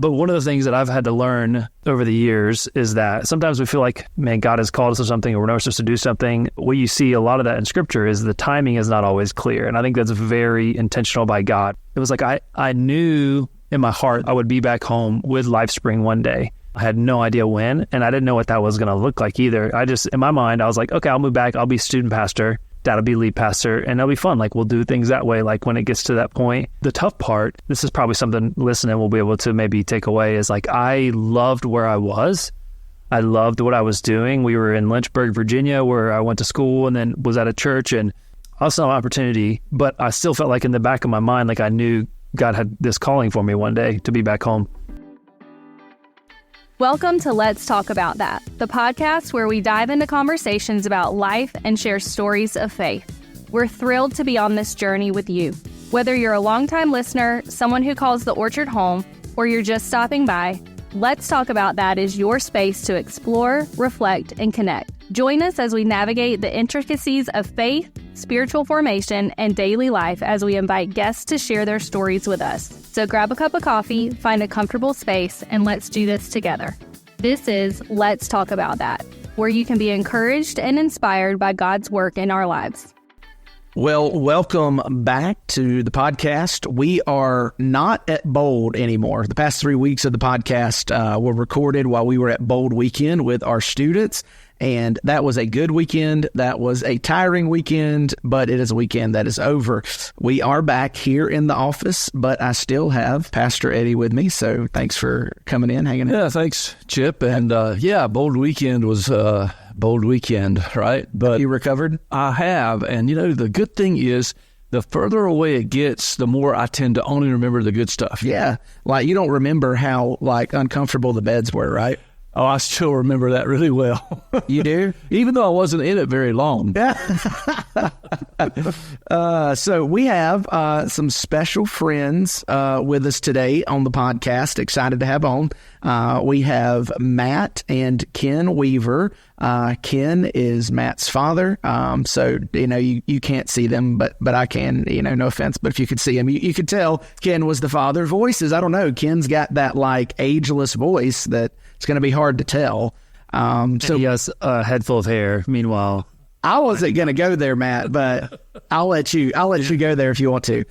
But one of the things that I've had to learn over the years is that sometimes we feel like, man, God has called us to something or we're not supposed to do something. What you see a lot of that in Scripture is the timing is not always clear. And I think that's very intentional by God. It was like I knew in my heart I would be back home with LifeSpring one day. I had no idea when, and I didn't know what that was going to look like either. In my mind, I was like, okay, I'll move back. I'll be student pastor. Dad will be lead pastor, and it'll be fun. Like, we'll do things that way. Like, when it gets to that point, the tough part, this is probably something listening will be able to maybe take away, is like, I loved where I was. I loved what I was doing. We were in Lynchburg, Virginia, where I went to school and then was at a church, and I saw an opportunity, but I still felt like in the back of my mind, like I knew God had this calling for me one day to be back home. Welcome to Let's Talk About That, the podcast where we dive into conversations about life and share stories of faith. We're thrilled to be on this journey with you. Whether you're a longtime listener, someone who calls the Orchard home, or you're just stopping by, Let's Talk About That is your space to explore, reflect, and connect. Join us as we navigate the intricacies of faith, spiritual formation, and daily life as we invite guests to share their stories with us. So grab a cup of coffee, find a comfortable space, and let's do this together. This is Let's Talk About That, where you can be encouraged and inspired by God's work in our lives. Well, welcome back to the podcast. We are not at Bold anymore. The past 3 weeks of the podcast were recorded while we were at Bold Weekend with our students. And that was a good weekend. That was a tiring weekend, but it is a weekend that is over. We are back here in the office, but I still have Pastor Eddie with me. So thanks for coming in, hanging out. Yeah, thanks, Chip. And Bold Weekend was Bold Weekend, right? But you recovered? I have. And, the good thing is the further away it gets, the more I tend to only remember the good stuff. Yeah. Like, you don't remember how, uncomfortable the beds were, right? Oh, I still remember that really well. You do? Even though I wasn't in it very long. So we have some special friends with us today on the podcast. Excited to have on. We have Matt and Ken Weaver. Ken is Matt's father. So, you can't see them, but I can, no offense. But if you could see him, you could tell Ken was the father. Voices, I don't know. Ken's got that ageless voice that it's going to be hard to tell. So he has a head full of hair. Meanwhile, I wasn't going to go there, Matt, but I'll let you go there if you want to.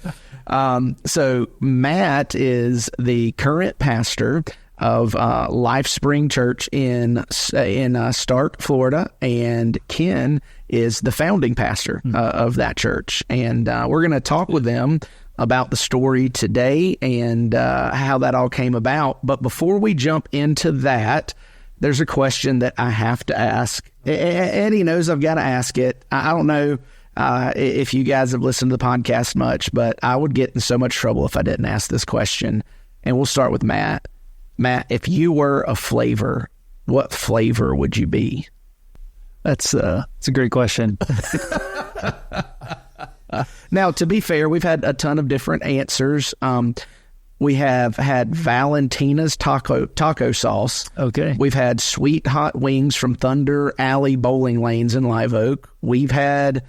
So Matt is the current pastor of LifeSpring Church in Stark, Florida, and Ken is the founding pastor of that church. And we're going to talk with them about the story today and how that all came about. But before we jump into that, there's a question that I have to ask. Eddie knows I've got to ask it. I don't know if you guys have listened to the podcast much, but I would get in so much trouble if I didn't ask this question. And we'll start with Matt. Matt, if you were a flavor, what flavor would you be? It's a great question. Now, to be fair, we've had a ton of different answers. We have had Valentina's taco sauce. Okay. We've had sweet hot wings from Thunder Alley Bowling Lanes in Live Oak. We've had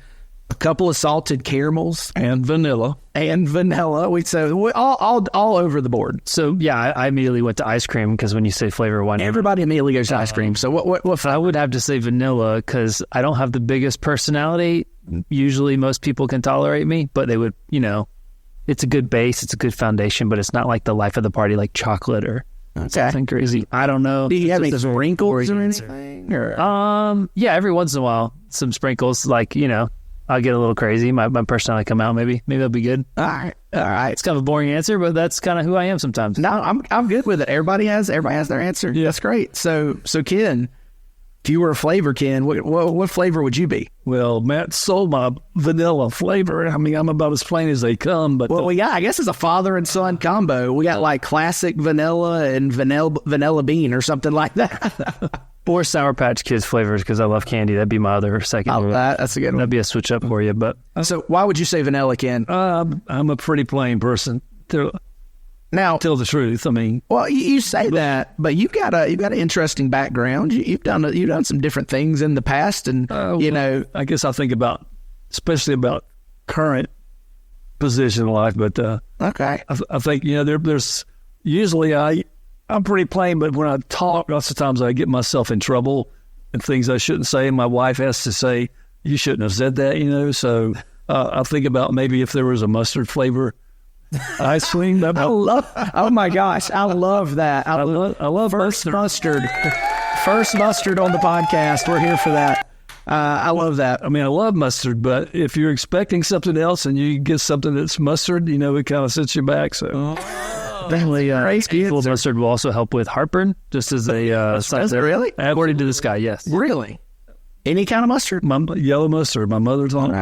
a couple of salted caramels and vanilla. So all over the board. So yeah, I immediately went to ice cream because when you say flavor, why not? Everybody immediately goes to ice cream. So what I would have to say vanilla because I don't have the biggest personality. Usually most people can tolerate me, but they would, it's a good base, it's a good foundation, but it's not like the life of the party like chocolate or something crazy. I don't know. Do you have any sprinkles or anything? Or? Yeah, every once in a while, some sprinkles, I'll get a little crazy. My personality come out, maybe that'll be good. All right. It's kind of a boring answer, but that's kind of who I am sometimes. No, I'm good with it. Everybody has their answer. Yeah. That's great. So Ken, if you were a flavor, Ken, what flavor would you be? Well, Matt sold my vanilla flavor. I mean, I'm about as plain as they come. But we got, I guess it's a father and son combo. We got classic vanilla and vanilla bean or something like that. Or Sour Patch Kids flavors because I love candy. That'd be my other second. That's a good one. That'd be a switch up for you. But so why would you say vanilla, Ken? I'm a pretty plain person. Now, tell the truth. I mean, well, you say that, but you've got an interesting background. You've done some different things in the past, and I guess I think especially about current position in life. But okay, I think there's usually I'm pretty plain, but when I talk, lots of times I get myself in trouble and things I shouldn't say. And my wife has to say, you shouldn't have said that, So I think about maybe if there was a mustard flavor ice cream. Oh my gosh, I love that. I love first mustard. First mustard on the podcast. We're here for that. I love that. I mean, I love mustard, but if you're expecting something else and you get something that's mustard, it kind of sets you back. So, Full mustard will also help with heartburn, just as a Does it really? According to this guy, yes. Really? Any kind of mustard? Yellow mustard. My mother's on.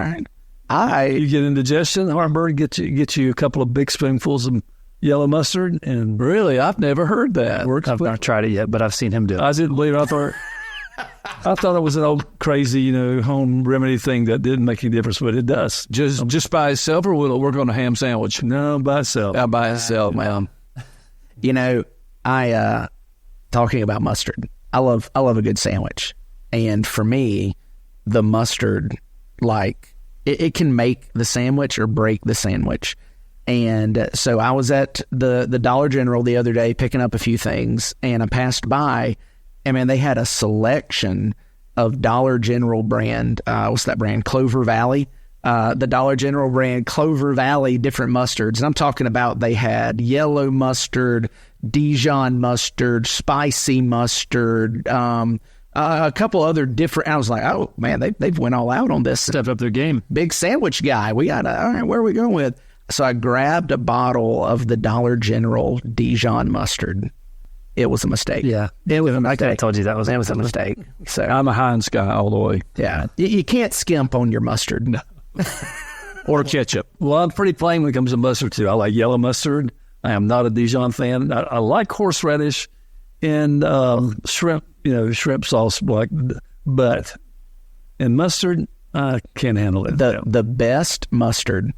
All right. You get indigestion, heartburn, get you a couple of big spoonfuls of yellow mustard, and really, I've never heard that. I've not tried it yet, but I've seen him do it. I didn't believe it. I thought it was an old crazy, home remedy thing that didn't make any difference, but it does. Just by itself, or will it work on a ham sandwich? No, by itself. By itself, man. I talking about mustard. I love a good sandwich, and for me, the mustard, it can make the sandwich or break the sandwich. And so I was at the Dollar General the other day picking up a few things, and I passed by, and man, they had a selection of Dollar General brand. What's that brand? Clover Valley. The Dollar General brand Clover Valley different mustards. And I'm talking about they had yellow mustard, Dijon mustard, spicy mustard, a couple other different. I was like, oh man, they've went all out on this. Stepped up their game. Big sandwich guy. We got all right, where are we going with? So I grabbed a bottle of the Dollar General Dijon mustard. It was a mistake. Yeah. It was a mistake. I told you that was a mistake. So I'm a Heinz guy all the way. Yeah. You can't skimp on your mustard. No. Or ketchup. Well, I'm pretty plain when it comes to mustard, too. I like yellow mustard. I am not a Dijon fan. I like horseradish and shrimp, shrimp sauce, but in mustard, I can't handle it. The best mustard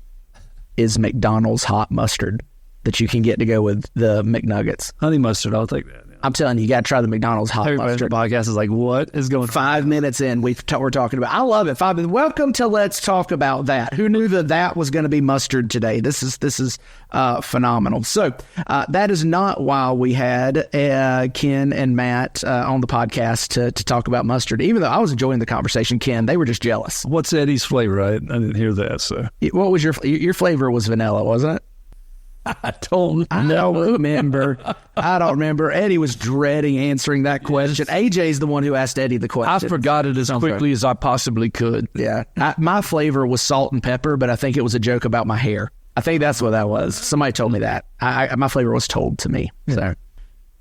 is McDonald's hot mustard that you can get to go with the McNuggets. Honey mustard, I'll take that. I'm telling you, you got to try the McDonald's hot mustard. The podcast is like, what is going on? 5 minutes in, we're talking about. I love it. 5 minutes. Welcome to Let's Talk About That. Who knew that was going to be mustard today? This is phenomenal. So that is not why we had Ken and Matt on the podcast to talk about mustard. Even though I was enjoying the conversation, Ken, they were just jealous. What's Eddie's flavor? I didn't hear that. So what was your flavor? Was vanilla, wasn't it? I don't remember. I don't remember. Eddie was dreading answering that question. AJ's the one who asked Eddie the question. I forgot it as quickly as I possibly could. Yeah. My flavor was salt and pepper, but I think it was a joke about my hair. I think that's what that was. Somebody told me that. My flavor was told to me. So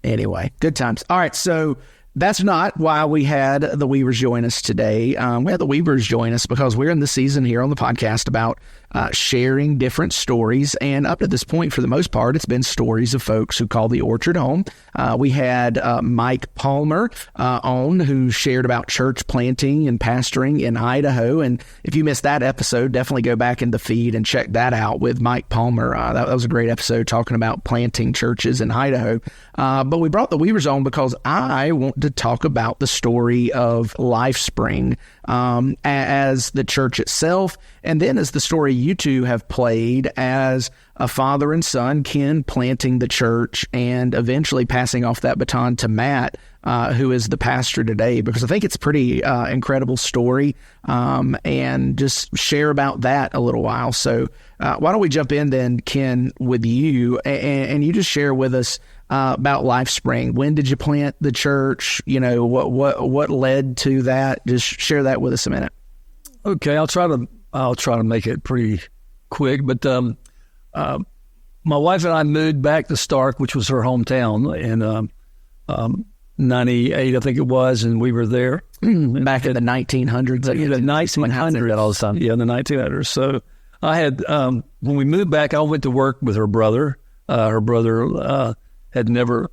anyway, good times. All right. So that's not why we had the Weavers join us today. We had the Weavers join us because we're in the season here on the podcast about sharing different stories. And up to this point, for the most part, it's been stories of folks who call the Orchard home. We had Mike Palmer on, who shared about church planting and pastoring in Idaho. And if you missed that episode, definitely go back in the feed and check that out with Mike Palmer. That was a great episode talking about planting churches in Idaho. But we brought the Weavers on because I want to talk about the story of LifeSpring as the church itself, and then as the story you two have played as a father and son, Ken planting the church and eventually passing off that baton to Matt, who is the pastor today, because I think it's a pretty incredible story, and just share about that a little while. So why don't we jump in then, Ken, with you, and you just share with us about LifeSpring. When did you plant the church? What led to that? Just share that with us a minute. Okay, I'll try to make it pretty quick. But my wife and I moved back to Stark, which was her hometown, in 98, I think it was, and we were there back in the 1900s. The 1900s, all the time. Yeah, in the 1900s. So I had when we moved back, I went to work with her brother. Her brother had never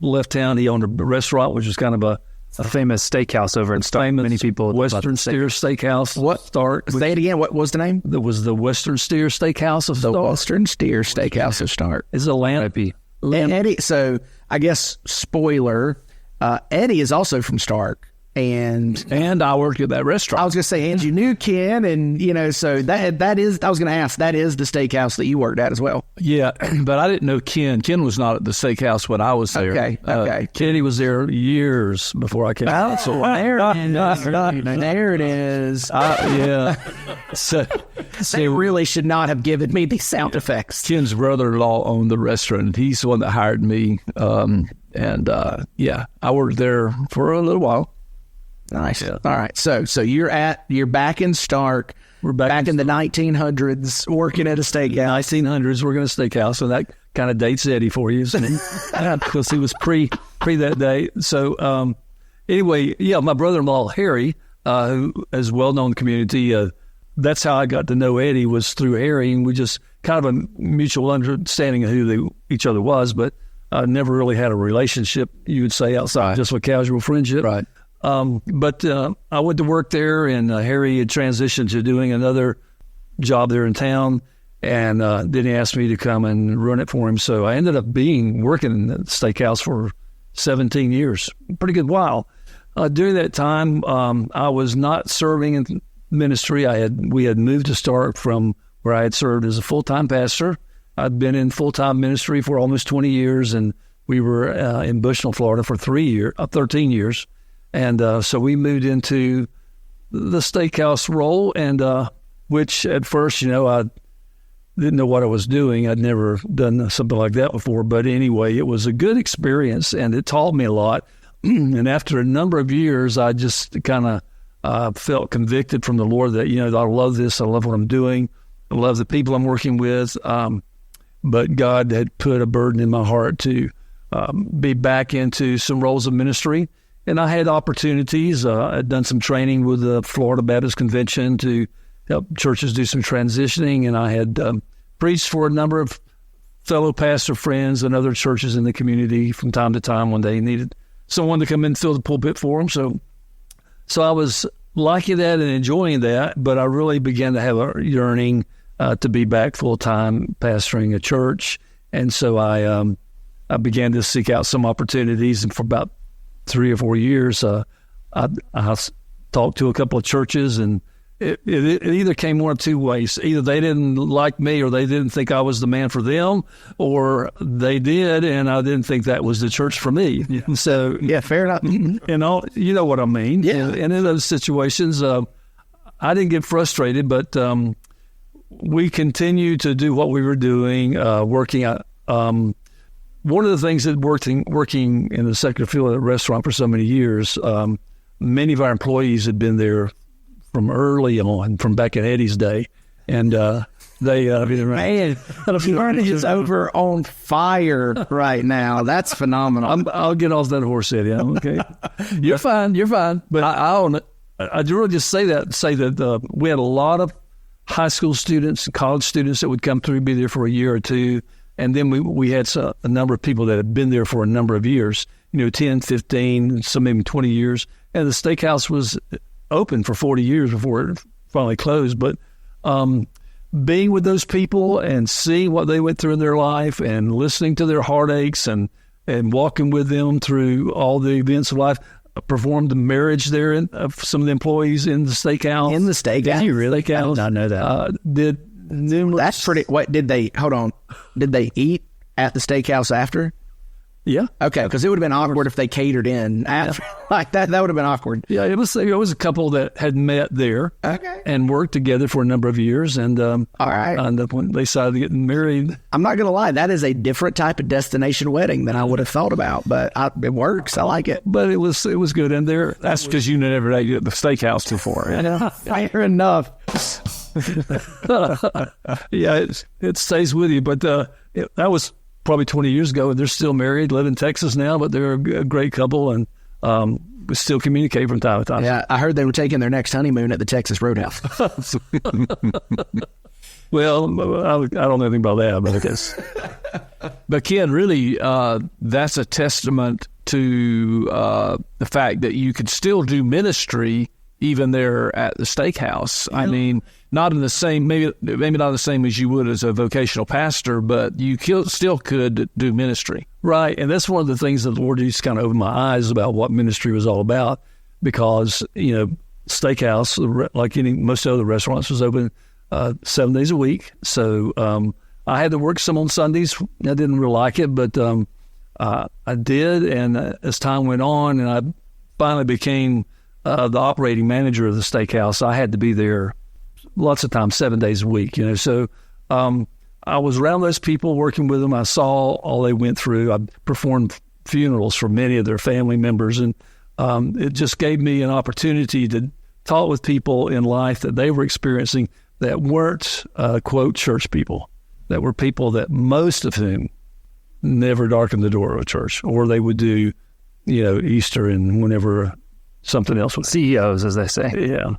left town. He owned a restaurant, which was kind of a famous steakhouse over in Stark. Many people Western Steer Steakhouse. What? Stark? Say it again. What was the name? It was the Western Steer Steakhouse of Stark. The Western Steer Steakhouse of Stark. It's a land. And Eddie, so I guess spoiler, Eddie is also from Stark. And I worked at that restaurant. I was going to say, and you knew Ken, and so that is. I was going to ask, that is the steakhouse that you worked at as well. Yeah, but I didn't know Ken. Ken was not at the steakhouse when I was there. Okay. Kenny was there years before I came. Oh, so there it is. Yeah. So they really should not have given me these sound effects. Ken's brother-in-law owned the restaurant. He's the one that hired me. I worked there for a little while. Nice. Yeah. All right. So you're back in Stark. We're back in the 1900s, working at a steakhouse. 1900s, working at a steakhouse, and that kind of dates Eddie for you, because he was pre that day. So anyway, my brother-in-law Harry, who is well known in the community. That's how I got to know Eddie, was through Harry, and we just kind of a mutual understanding of who each other was, but never really had a relationship, you would say, outside just a casual friendship. Right. But I went to work there, and Harry had transitioned to doing another job there in town, and then he asked me to come and run it for him. So I ended up working at the steakhouse for 17 years, a pretty good while. During that time, I was not serving in ministry. We had moved to Stark from where I had served as a full-time pastor. I'd been in full-time ministry for almost 20 years, and we were in Bushnell, Florida for 13 years. And so we moved into the steakhouse role, and which at first, I didn't know what I was doing. I'd never done something like that before. But anyway, it was a good experience, and it taught me a lot. And after a number of years, I just kind of felt convicted from the Lord that, I love this. I love what I'm doing. I love the people I'm working with. But God had put a burden in my heart to be back into some roles of ministry. And I had opportunities. I'd done some training with the Florida Baptist Convention to help churches do some transitioning. And I had preached for a number of fellow pastor friends and other churches in the community from time to time when they needed someone to come in and fill the pulpit for them. So I was liking that and enjoying that, but I really began to have a yearning to be back full-time pastoring a church. And so I began to seek out some opportunities, and for about 3 or 4 years, I talked to a couple of churches, and it either came one of two ways. Either they didn't like me, or they didn't think I was the man for them, or they did, and I didn't think that was the church for me. Yeah. So, fair enough. You know what I mean. Yeah. And in those situations, I didn't get frustrated, but we continued to do what we were doing, working at. One of the things that working in the secular field at a restaurant for so many years, many of our employees had been there from early on, from back in Eddie's day, and they man, Florida is over on fire right now. That's phenomenal. I'll get off that horse, Eddie. Okay, you're fine. But I do really just say that we had a lot of high school students and college students that would come through, be there for a year or two. And then we had a number of people that had been there for a number of years, 10, 15, some maybe 20 years. And the steakhouse was open for 40 years before it finally closed. But being with those people and seeing what they went through in their life and listening to their heartaches and walking with them through all the events of life, I performed the marriage there of some of the employees in the steakhouse. In the steakhouse? You really? I did not know that. That's pretty. What did they? Hold on. Did they eat at the steakhouse after? Yeah. Okay, because it would have been awkward if they catered in after like that. That would have been awkward. Yeah, it was a couple that had met there, and worked together for a number of years, and all right. And when they decided to get married, I'm not going to lie, that is a different type of destination wedding than I would have thought about, but it works. I like it. But it was good in there. That's because you never ate at the steakhouse before. Fair enough. Yeah, it stays with you. But that was probably 20 years ago, and they're still married, live in Texas now, but they're a great couple, and we still communicate from time to time. Yeah, I heard they were taking their next honeymoon at the Texas Roadhouse. Well, I don't know anything about that, but I guess. But Ken, really, that's a testament to the fact that you could still do ministry even there at the steakhouse. I mean, not in the same, maybe not the same as you would as a vocational pastor, but you still could do ministry. Right, and that's one of the things that the Lord just kind of opened my eyes about what ministry was all about. because, steakhouse, like most other restaurants, was open 7 days a week. So I had to work some on Sundays. I didn't really like it, but I did. And as time went on and I finally became the operating manager of the steakhouse, I had to be there lots of times, 7 days a week. So I was around those people, working with them. I saw all they went through. I performed funerals for many of their family members, and it just gave me an opportunity to talk with people in life that they were experiencing that weren't, quote, church people, that were people that most of whom never darkened the door of a church, or they would do, Easter and whenever something else was. CEOs, as they say. Yeah.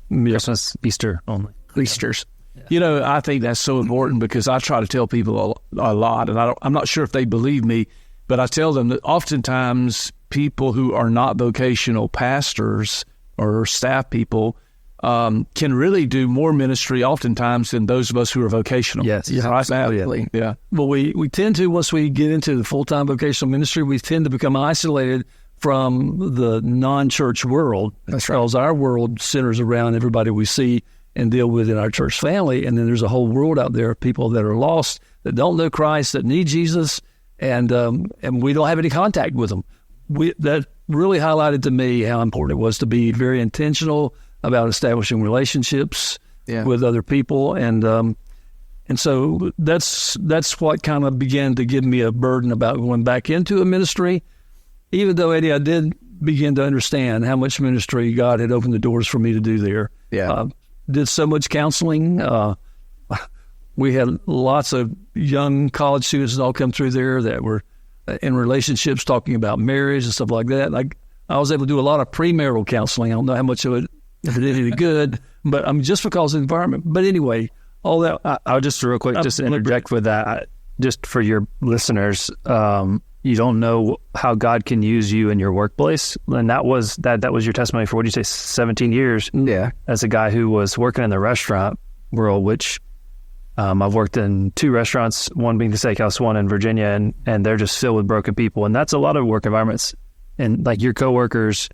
Christmas, Easter only. Easters. I think that's so important because I try to tell people a lot, and I'm not sure if they believe me, but I tell them that oftentimes people who are not vocational pastors or staff people can really do more ministry oftentimes than those of us who are vocational. Yes, absolutely. Yeah. Well, we tend to, once we get into the full-time vocational ministry, we tend to become isolated from the non-church world. That's right. Because our world centers around everybody we see and deal with in our church family. And then there's a whole world out there of people that are lost, that don't know Christ, that need Jesus, and we don't have any contact with them. That really highlighted to me how important it was to be very intentional about establishing relationships with other people. And so that's what kind of began to give me a burden about going back into a ministry, even though, Eddie, I did begin to understand how much ministry God had opened the doors for me to do there. Yeah. Did so much counseling. We had lots of young college students that all come through there that were in relationships, talking about marriage and stuff like that. I was able to do a lot of premarital counseling. I don't know how much of it did any good, but just because of the environment. But anyway, all that. I'll just real quick, just interject with that, just for your listeners. You don't know how God can use you in your workplace, and that was your testimony for, what did you say, 17 years? Yeah. As a guy who was working in the restaurant world, which I've worked in 2 restaurants, one being the steakhouse, one in Virginia, and they're just filled with broken people, and that's a lot of work environments. And like your coworkers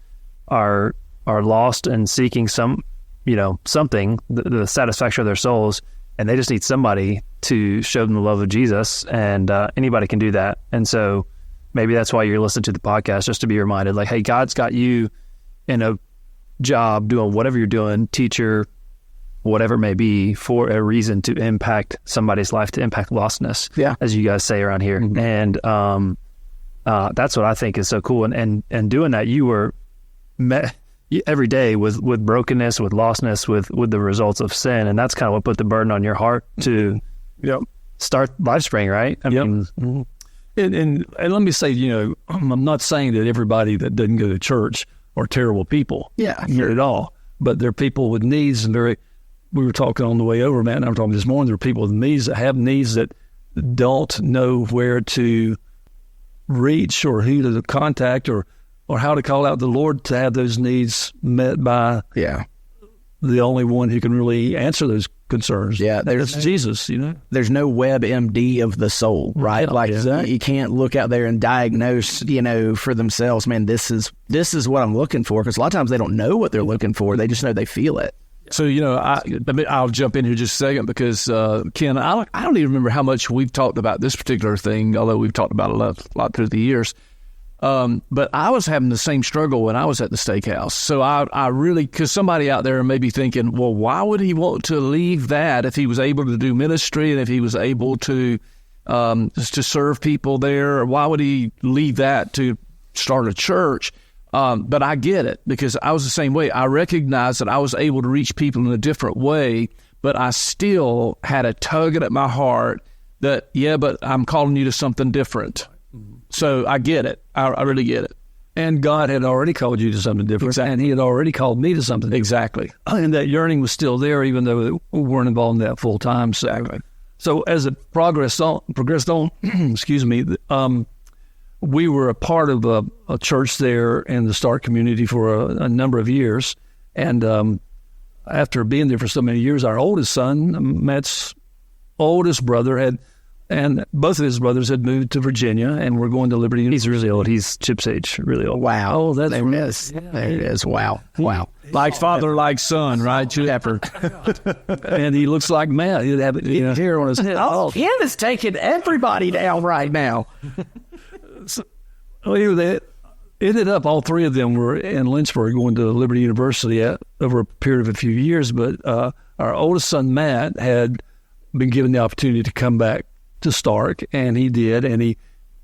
are lost and seeking something, the satisfaction of their souls, and they just need somebody to show them the love of Jesus, and anybody can do that. And so maybe that's why you're listening to the podcast, just to be reminded, like, hey, God's got you in a job doing whatever you're doing, teacher, whatever it may be, for a reason to impact somebody's life, to impact lostness, as you guys say around here. Mm-hmm. And that's what I think is so cool. And doing that, you were met every day with brokenness, with lostness, with the results of sin. And that's kind of what put the burden on your heart to start LifeSpring, right? I mean, mm-hmm. And let me say, I'm not saying that everybody that doesn't go to church are terrible people. Yeah. Not at all. But they're people with needs, and we were talking on the way over, Matt and I were talking this morning, there are people with needs that have needs that don't know where to reach or who to contact or how to call out the Lord to have those needs met by the only one who can really answer those concerns. Yeah, that's Jesus, There's no WebMD of the soul, right? You can't look out there and diagnose, for themselves, man, this is what I'm looking for. Because a lot of times they don't know what they're looking for. They just know they feel it. So, I'll jump in here just a second because, Ken, I don't even remember how much we've talked about this particular thing, although we've talked about it a lot through the years. But I was having the same struggle when I was at the steakhouse. So I really, because somebody out there may be thinking, well, why would he want to leave that if he was able to do ministry and if he was able to serve people there? Or why would he leave that to start a church? But I get it, because I was the same way. I recognized that I was able to reach people in a different way, but I still had a tugging at my heart that, but I'm calling you to something different. So I get it. I really get it. And God had already called you to something different. Exactly. And he had already called me to something different. Exactly. And that yearning was still there, even though we weren't involved in that full time. So as it progressed on, excuse me, we were a part of a church there in the Stark community for a number of years. And after being there for so many years, our oldest son, Matt's oldest brother, had And both of his brothers had moved to Virginia and were going to Liberty He's University. really old. He's Chip's age, really old. Wow. Oh, that's there right. it is. Yeah. There it is. Wow. Wow. Like father, like son, right? Pepper. And he looks like Matt. He'd have it, hair on his head. Oh, Ken is taking everybody down right now. Well, they ended up, all three of them were in Lynchburg going to Liberty University over a period of a few years. But our oldest son, Matt, had been given the opportunity to come back to Stark, and he did. And he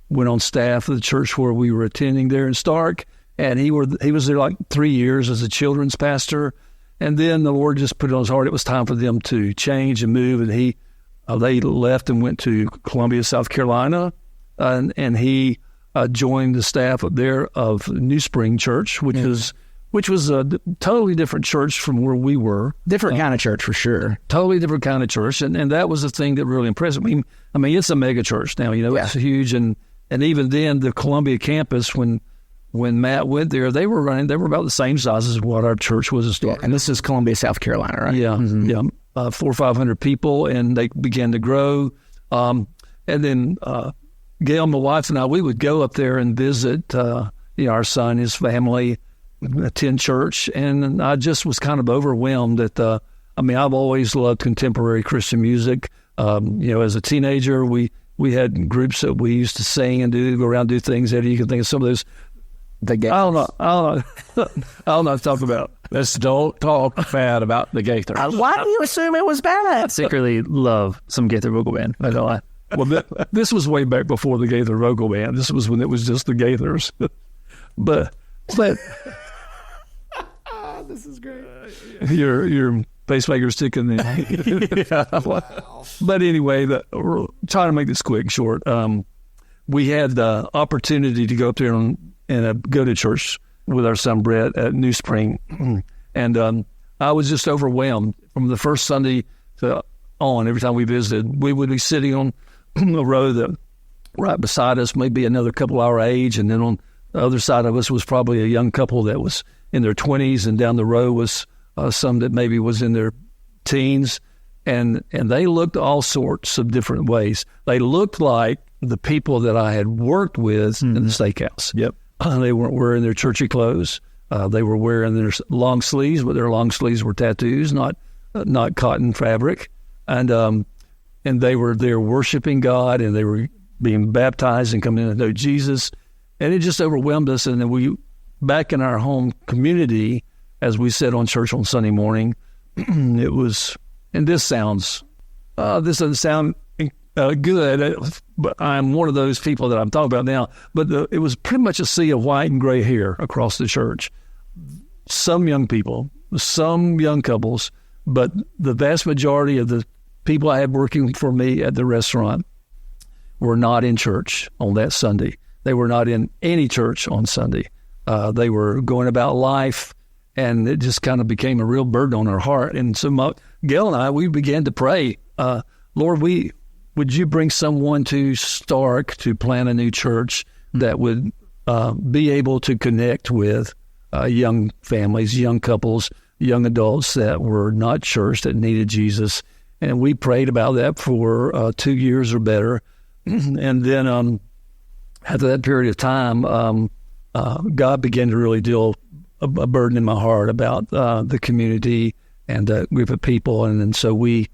went on staff of the church where we were attending there in Stark. And he was there like 3 years as a children's pastor. And then the Lord just put it on his heart. It was time for them to change and move. And they left and went to Columbia, South Carolina. And he joined the staff up there of New Spring Church, which was a totally different church from where we were. Different kind of church for sure. Totally different kind of church. And that was the thing that really impressed me. I mean, it's a mega church now, it's huge. And even then, the Columbia campus, when Matt went there, they were about the same size as what our church was. And this is Columbia, South Carolina, right? Yeah, yeah. 400 or 500 people, and they began to grow. And then Gail, my wife, and I, we would go up there and visit our son, his family, attend church. And I just was kind of overwhelmed at I've always loved contemporary Christian music. As a teenager, we had groups that we used to sing and go around and do things. Eddie, you can think of some of those. I don't know. I don't know what to talk about. Let's don't talk bad about the Gaither. Why do you assume it was bad? Secretly love some Gaither vocal band. I don't lie. Well, this was way back before the Gaither vocal band. This was when it was just the Gaithers. but This is great. Your pacemaker's ticking in. But anyway, we're trying to make this quick, short. We had the opportunity to go up there and go to church with our son Brett at New Spring, and I was just overwhelmed from the first Sunday on. Every time we visited, we would be sitting on a row that right beside us, maybe another couple our age, and then on the other side of us was probably a young couple that was in their 20s, and down the row was some that maybe was in their teens, and they looked all sorts of different ways. They looked like the people that I had worked with in the steakhouse. Yep. They weren't wearing their churchy clothes. They were wearing their long sleeves, but their long sleeves were tattoos, not cotton fabric. And they were there worshiping God, and they were being baptized and coming to know Jesus. And it just overwhelmed us. And then we, back in our home community, as we sat on church on Sunday morning, it was, and this doesn't sound good, but I'm one of those people that I'm talking about now. But it was pretty much a sea of white and gray hair across the church. Some young people, some young couples, but the vast majority of the people I had working for me at the restaurant were not in church on that Sunday. They were not in any church on Sunday. They were going about life, and it just kind of became a real burden on our heart. And so Gail and I, we began to pray, Lord, would you bring someone to Stark to plant a new church that would be able to connect with young families, young couples, young adults that were not church, that needed Jesus. And we prayed about that for 2 years or better. And then after that period of time, God began to really deal a burden in my heart about the community and a group of people. And so we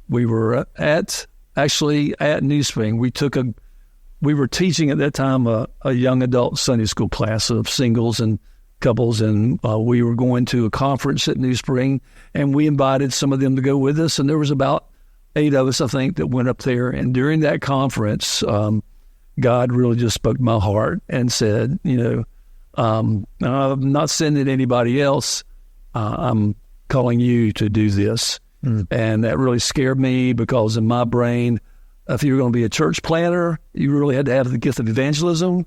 were at New Spring. We were teaching at that time a young adult Sunday school class of singles and couples, and we were going to a conference at New Spring, and we invited some of them to go with us, and there was about 8 of us, I think, that went up there. And during that conference, God really just spoke to my heart and said, I'm not sending anybody else. I'm calling you to do this. And that really scared me, because in my brain, if you were going to be a church planter, you really had to have the gift of evangelism.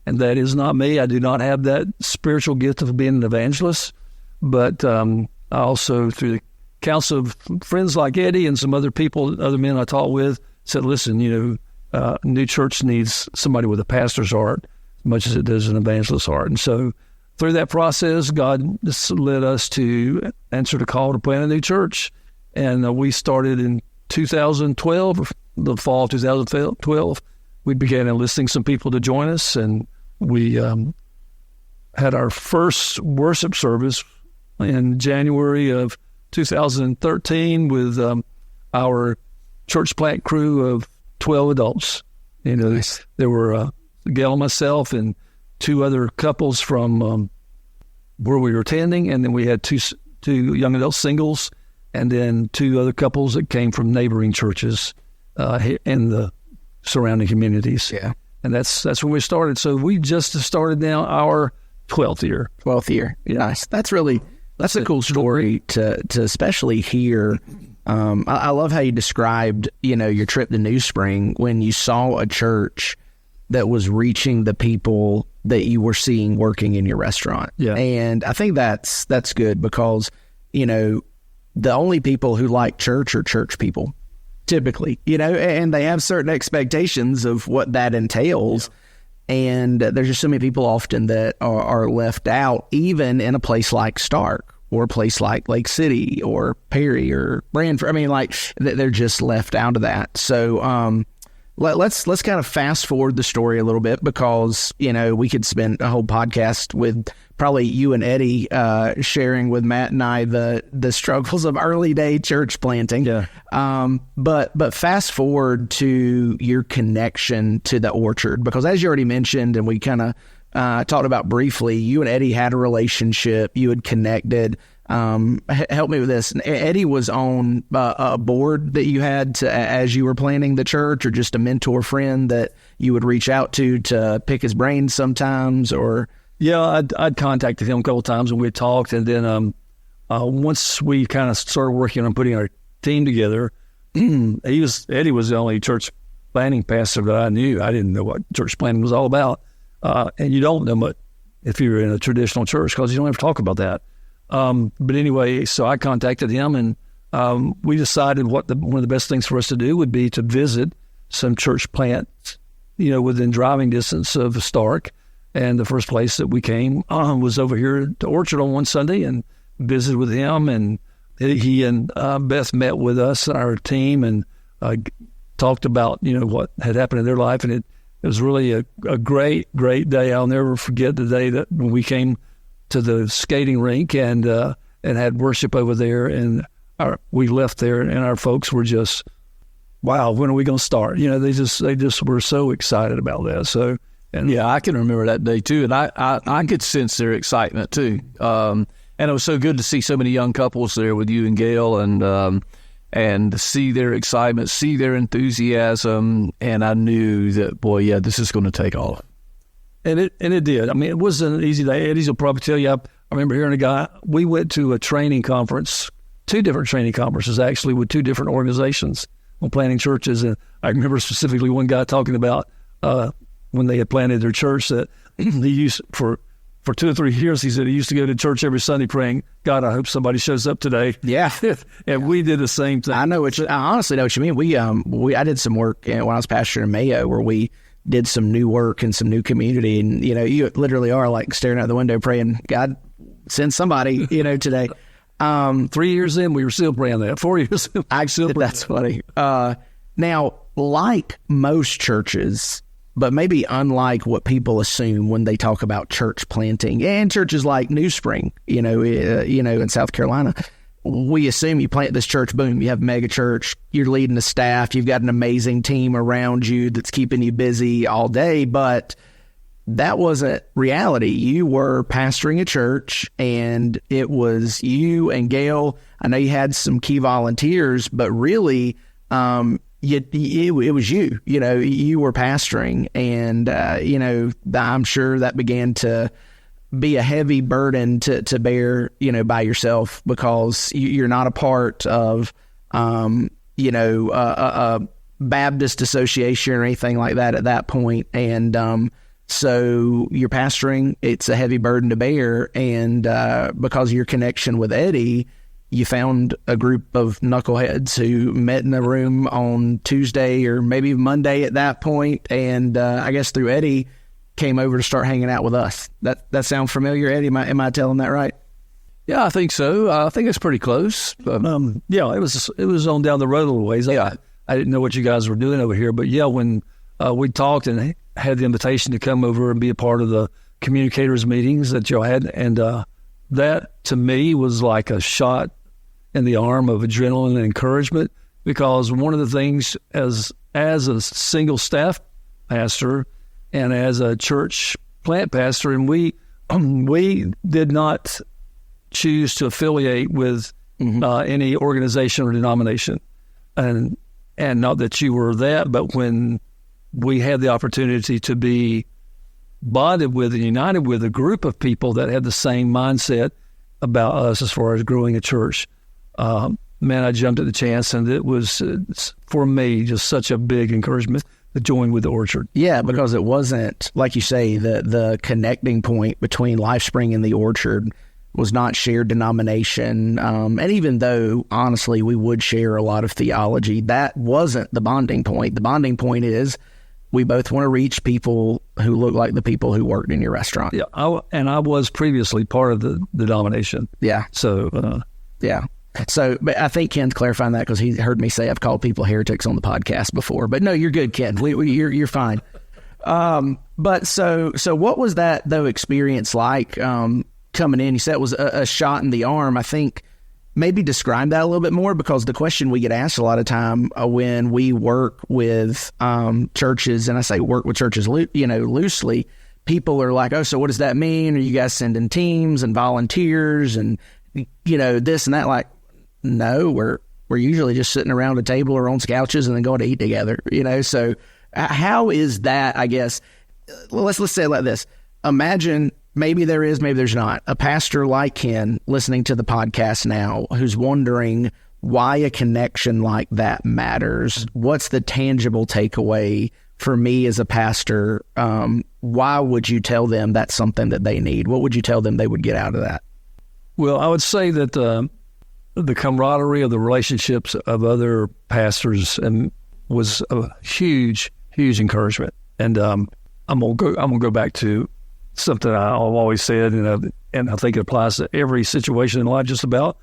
And that is not me. I do not have that spiritual gift of being an evangelist. But I also, through the counsel of friends like Eddie and some other people, other men I talked with, said, listen, new church needs somebody with a pastor's heart as much as it does an evangelist's heart. And so through that process, God led us to answer the call to plant a new church. And we started in 2012, the fall of 2012, we began enlisting some people to join us, and we had our first worship service in January of 2013 with our church plant crew of 12 adults. Nice. There were Gail, myself, and 2 other couples from where we were attending, and then we had two young adult singles, and then 2 other couples that came from neighboring churches in the surrounding communities. Yeah, and that's when we started. So we just started now our 12th year. 12th year. Yeah. Nice. That's a cool story to especially hear. I love how you described, your trip to New Spring when you saw a church that was reaching the people that you were seeing working in your restaurant. Yeah. And I think that's good because, the only people who like church are church people, typically, and they have certain expectations of what that entails. Yeah. And there's just so many people often that are left out, even in a place like Stark or a place like Lake City or Perry or Branford. I mean, like they're just left out of that. So let's kind of fast forward the story a little bit because, we could spend a whole podcast with probably you and Eddie sharing with Matt and I the struggles of early day church planting. Yeah. But fast forward to your connection to the Orchard, because as you already mentioned, and we kind of talked about briefly, you and Eddie had a relationship, you had connected. Help me with this. Eddie was on a board that you had as you were planning the church, or just a mentor friend that you would reach out to pick his brains sometimes, or... Yeah, I'd contacted him a couple of times and we talked, and then once we kind of started working on putting our team together, Eddie was the only church planting pastor that I knew. I didn't know what church planting was all about, and you don't know much if you're in a traditional church because you don't ever talk about that. But anyway, so I contacted him, and we decided one of the best things for us to do would be to visit some church plants, within driving distance of Stark. And the first place that we came was over here to Orchard on one Sunday and visited with him. And he and Beth met with us and our team and talked about, what had happened in their life. And it was really a great, great day. I'll never forget the day that when we came to the skating rink and had worship over there. And we left there and our folks were just, wow, when are we going to start? They just were so excited about that. So... And yeah, I can remember that day too, and I could sense their excitement too. And it was so good to see so many young couples there with you and Gail, and see their excitement, see their enthusiasm, and I knew that, boy, yeah, this is going to take off. And it did. I mean, it wasn't an easy day. Eddie's will probably tell you. I remember hearing a guy. We went to a training conference, 2 different training conferences actually, with 2 different organizations on planting churches, and I remember specifically one guy talking about. When they had planted their church, that he used for 2 or 3 years, he said he used to go to church every Sunday praying, God, I hope somebody shows up today. Yeah. And we did the same thing. I honestly know what you mean. I did some work when I was pastor in Mayo where we did some new work and some new community. And, you literally are like staring out the window praying, God, send somebody, today. 3 years in, we were still praying that. 4 years in, that's funny. Now, like most churches, but maybe unlike what people assume when they talk about church planting, and churches like New Spring, in South Carolina, we assume you plant this church, boom, you have a mega church, you're leading the staff, you've got an amazing team around you that's keeping you busy all day, but that wasn't reality. You were pastoring a church, and it was you and Gail. I know you had some key volunteers, but really, it was you. You were pastoring, and I'm sure that began to be a heavy burden to bear, by yourself, because you're not a part of, a Baptist association or anything like that at that point, and so you're pastoring. It's a heavy burden to bear, and because of your connection with Eddie, you found a group of knuckleheads who met in a room on Tuesday or maybe Monday at that point, and I guess through Eddie came over to start hanging out with us. That sound familiar, Eddie? Am I telling that right? Yeah, I think so. I think it's pretty close. Yeah, it was on down the road a little ways. Yeah. I didn't know what you guys were doing over here. But yeah, when we talked and had the invitation to come over and be a part of the communicators meetings that y'all had, and that to me was like a shot in the arm of adrenaline and encouragement, because one of the things as a single staff pastor and as a church plant pastor, and we did not choose to affiliate with any organization or denomination, and not that you were that, but when we had the opportunity to be bonded with and united with a group of people that had the same mindset about us as far as growing a church, man, I jumped at the chance, and it was, for me, just such a big encouragement to join with the Orchard. Yeah, because it wasn't, like you say, the connecting point between LifeSpring and the Orchard was not shared denomination. And even though, honestly, we would share a lot of theology, that wasn't the bonding point. The bonding point is we both want to reach people who look like the people who worked in your restaurant. Yeah, I was previously part of the denomination. Yeah. So, yeah. So, but I think Ken's clarifying that because he heard me say I've called people heretics on the podcast before. But no, you're good, Ken. You're fine. But so what was that though experience like coming in? You said it was a shot in the arm. I think maybe describe that a little bit more, because the question we get asked a lot of time when we work with churches, and I say work with churches, loosely, people are like, oh, so what does that mean? Are you guys sending teams and volunteers and this and that? Like, no, we're usually just sitting around a table or on couches and then going to eat together, So how is that, I guess? Well, let's say it like this. Imagine maybe there is, maybe there's not, a pastor like Ken listening to the podcast now who's wondering why a connection like that matters. What's the tangible takeaway for me as a pastor? Why would you tell them that's something that they need? What would you tell them they would get out of that? Well, I would say that the camaraderie of the relationships of other pastors was a huge, huge encouragement. And I'm gonna go back to something I've always said, and I think it applies to every situation in life. Just about,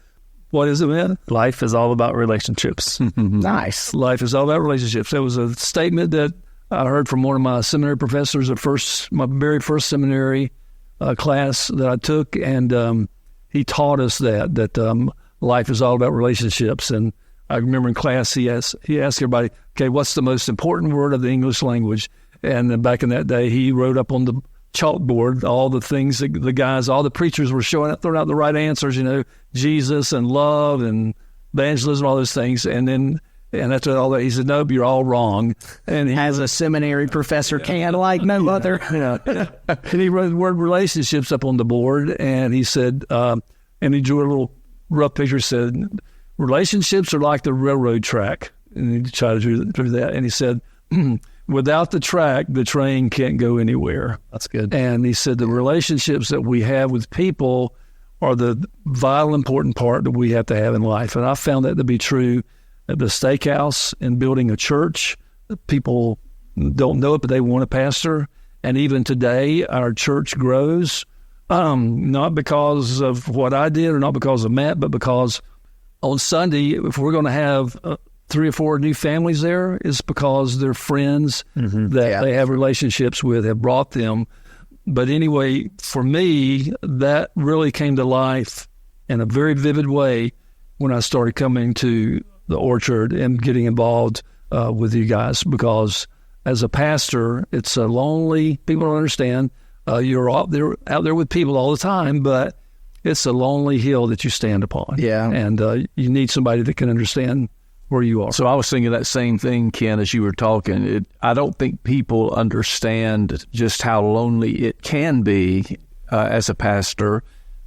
what is it, man? Life is all about relationships. Nice. Life is all about relationships. That was a statement that I heard from one of my seminary professors my very first seminary class that I took, and he taught us that life is all about relationships. And I remember in class he asked everybody, okay, what's the most important word of the English language? And back in that day, he wrote up on the chalkboard all the things that all the preachers were throwing out the right answers, Jesus and love and evangelism, all those things. And after all that, he said, nope, you're all wrong. And as a seminary professor can, like no other. And he wrote the word relationships up on the board, and he said, and he drew a little rough picture, said, relationships are like the railroad track. And he tried to do that. And he said, without the track, the train can't go anywhere. That's good. And he said the relationships that we have with people are the vital, important part that we have to have in life. And I found that to be true at the steakhouse and building a church. People don't know it, but they want a pastor. And even today, our church grows, not because of what I did or not because of Matt, but because on Sunday, if we're going to have 3 or 4 new families there, it's because they're friends that they have relationships with, have brought them. But anyway, for me, that really came to life in a very vivid way when I started coming to the Orchard and getting involved with you guys, because as a pastor, it's a lonely, people don't understand, you're out there with people all the time, but it's a lonely hill that you stand upon. Yeah. And you need somebody that can understand where you are. So I was thinking that same thing, Ken, as you were talking. I don't think people understand just how lonely it can be as a pastor.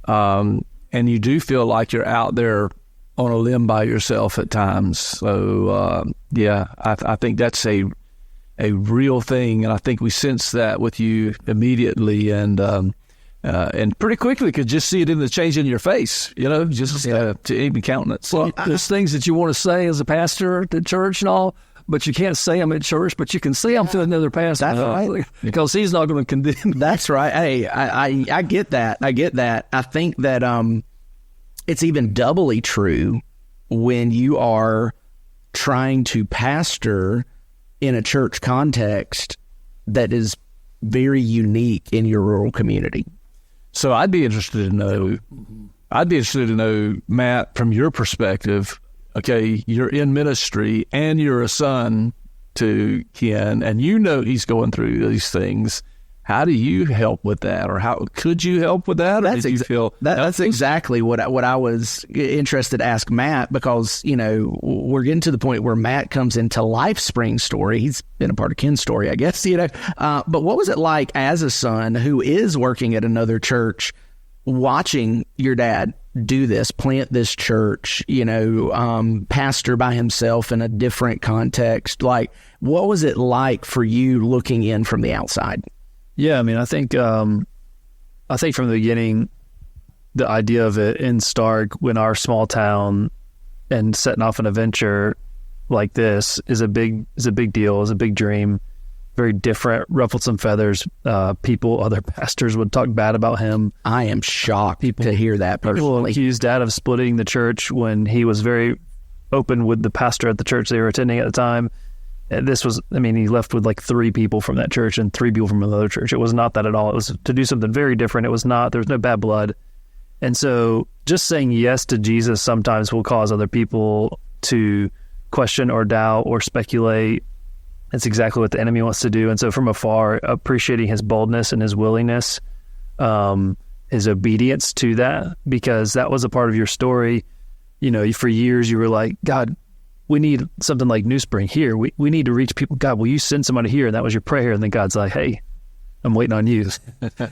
And you do feel like you're out there on a limb by yourself at times. So, I think that's a real thing. And I think we sense that with you immediately. And pretty quickly could just see it in the change in your face, to even countenance. Well, there's things that you want to say as a pastor at church and all, but you can't say them at church, but you can say them to another pastor. That's right. Because he's not going to condemn. That's right. Hey, I get that. I think that it's even doubly true when you are trying to pastor in a church context that is very unique in your rural community? So I'd be interested to know, Matt, from your perspective, okay, you're in ministry and you're a son to Ken, and you know he's going through these things. How do you help with that, or how could you help with that? Or That's exactly what I was interested to ask Matt, because we're getting to the point where Matt comes into LifeSpring story. He's been a part of Ken's story, I guess. But what was it like as a son who is working at another church, watching your dad do this, plant this church, pastor by himself in a different context? Like, what was it like for you looking in from the outside? Yeah, I mean, I think from the beginning, the idea of it in Stark, in our small town, and setting off an adventure like this is a big deal, is a big dream. Very different, ruffled some feathers. Other pastors would talk bad about him. I am shocked to hear that personally. People accused Dad of splitting the church when he was very open with the pastor at the church they were attending at the time. He left with like 3 people from that church and 3 people from another church. It was not that at all. It was to do something very different. There was no bad blood. And so just saying yes to Jesus sometimes will cause other people to question or doubt or speculate. It's exactly what the enemy wants to do. And so from afar, appreciating his boldness and his willingness, his obedience to that, because that was a part of your story. For years you were like, God, we need something like New Spring here. We need to reach people. God, will you send somebody here? And that was your prayer. And then God's like, hey, I'm waiting on you.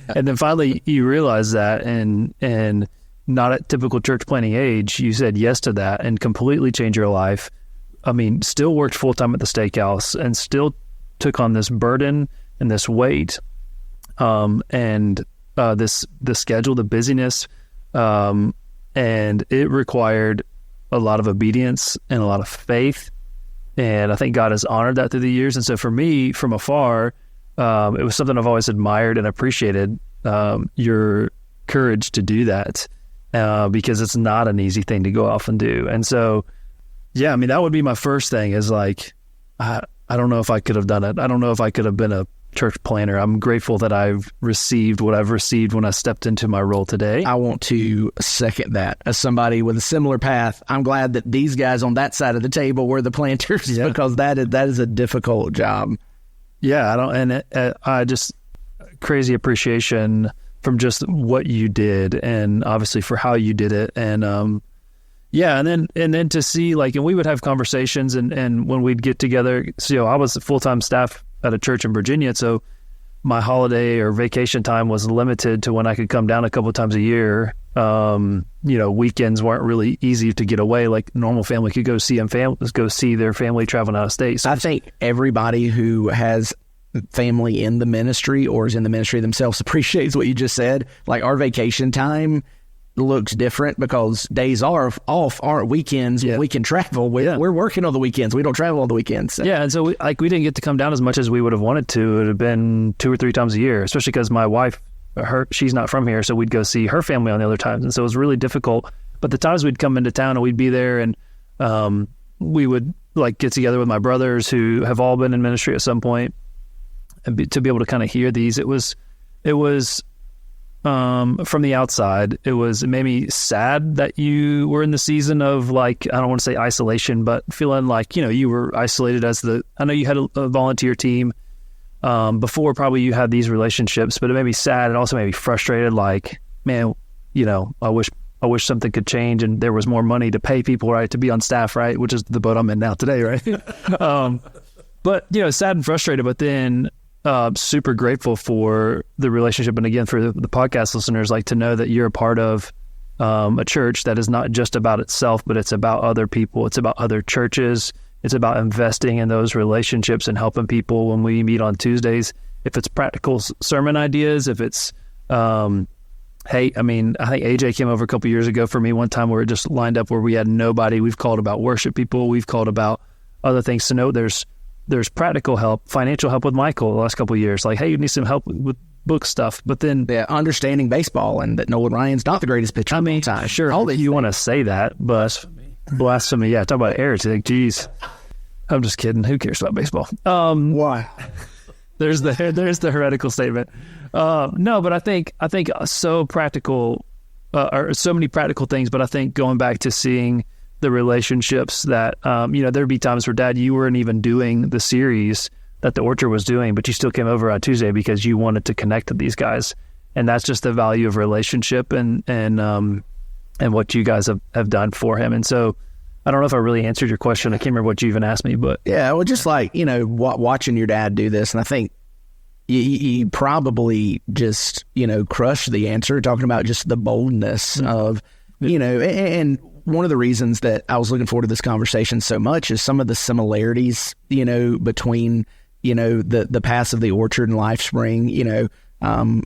And then finally you realize that, and not at typical church planting age, you said yes to that and completely changed your life. I mean, still worked full-time at the steakhouse and still took on this burden and this weight, and the schedule, the busyness, and it required a lot of obedience and a lot of faith. And I think God has honored that through the years. And so for me, from afar, it was something I've always admired and appreciated, your courage to do that, because it's not an easy thing to go off and do. And so, yeah, I mean, that would be my first thing is like, I don't know if I could have done it. I don't know if I could have been a church planner. I'm grateful that I've received what I've received when I stepped into my role today. I want to second that. As somebody with a similar path, I'm glad that these guys on that side of the table were the planters, because that is a difficult job. Yeah, I just crazy appreciation from just what you did, and obviously for how you did it, and and then to see, like, and we would have conversations, and when we'd get together, so I was full-time staff at a church in Virginia, so my holiday or vacation time was limited to when I could come down a couple of times a year. Weekends weren't really easy to get away. Like normal family could go see their family traveling out of state. So I think everybody who has family in the ministry or is in the ministry themselves appreciates what you just said. Like our vacation time looks different because days are off aren't weekends. Yeah. We can travel. We're working on the weekends. We don't travel on the weekends. So. Yeah, and so we didn't get to come down as much as we would have wanted to. It would have been 2 or 3 times a year, especially because my wife, she's not from here, so we'd go see her family on the other times, and so it was really difficult. But the times we'd come into town and we'd be there, and we would like get together with my brothers who have all been in ministry at some point, and to be able to kind of hear these, it was. From the outside, it made me sad that you were in the season of, like, I don't want to say isolation, but feeling like, you were isolated I know you had a volunteer team before, probably you had these relationships, but it made me sad. It also made me frustrated. Like, man, I wish something could change and there was more money to pay people, right, to be on staff, right, which is the boat I'm in now today, right? But, sad and frustrated, but then super grateful for the relationship. And again, for the podcast listeners, like to know that you're a part of a church that is not just about itself, but it's about other people. It's about other churches. It's about investing in those relationships and helping people when we meet on Tuesdays. If it's practical sermon ideas, if it's, I think AJ came over a couple years ago for me one time where it just lined up where we had nobody. We've called about worship people. We've called about other things to know. There's practical help, financial help with Michael the last couple of years. Like, hey, you need some help with book stuff. But then understanding baseball and that Nolan Ryan's not the greatest pitcher. I mean, sure, all that you want to say that, but Blasphemy. Yeah, talk about heretic. Jeez. I'm just kidding. Who cares about baseball? Why? There's the heretical statement. No, but I think so practical, or so many practical things. But I think going back to seeing the relationships that there'd be times where, Dad, you weren't even doing the series that the Orchard was doing, but you still came over on Tuesday because you wanted to connect to these guys, and that's just the value of relationship and what you guys have done for him. And so, I don't know if I really answered your question. I can't remember what you even asked me, but yeah, well, just like watching your dad do this, and I think you probably just crushed the answer, talking about just the boldness of and one of the reasons that I was looking forward to this conversation so much is some of the similarities between the paths of the Orchard and LifeSpring.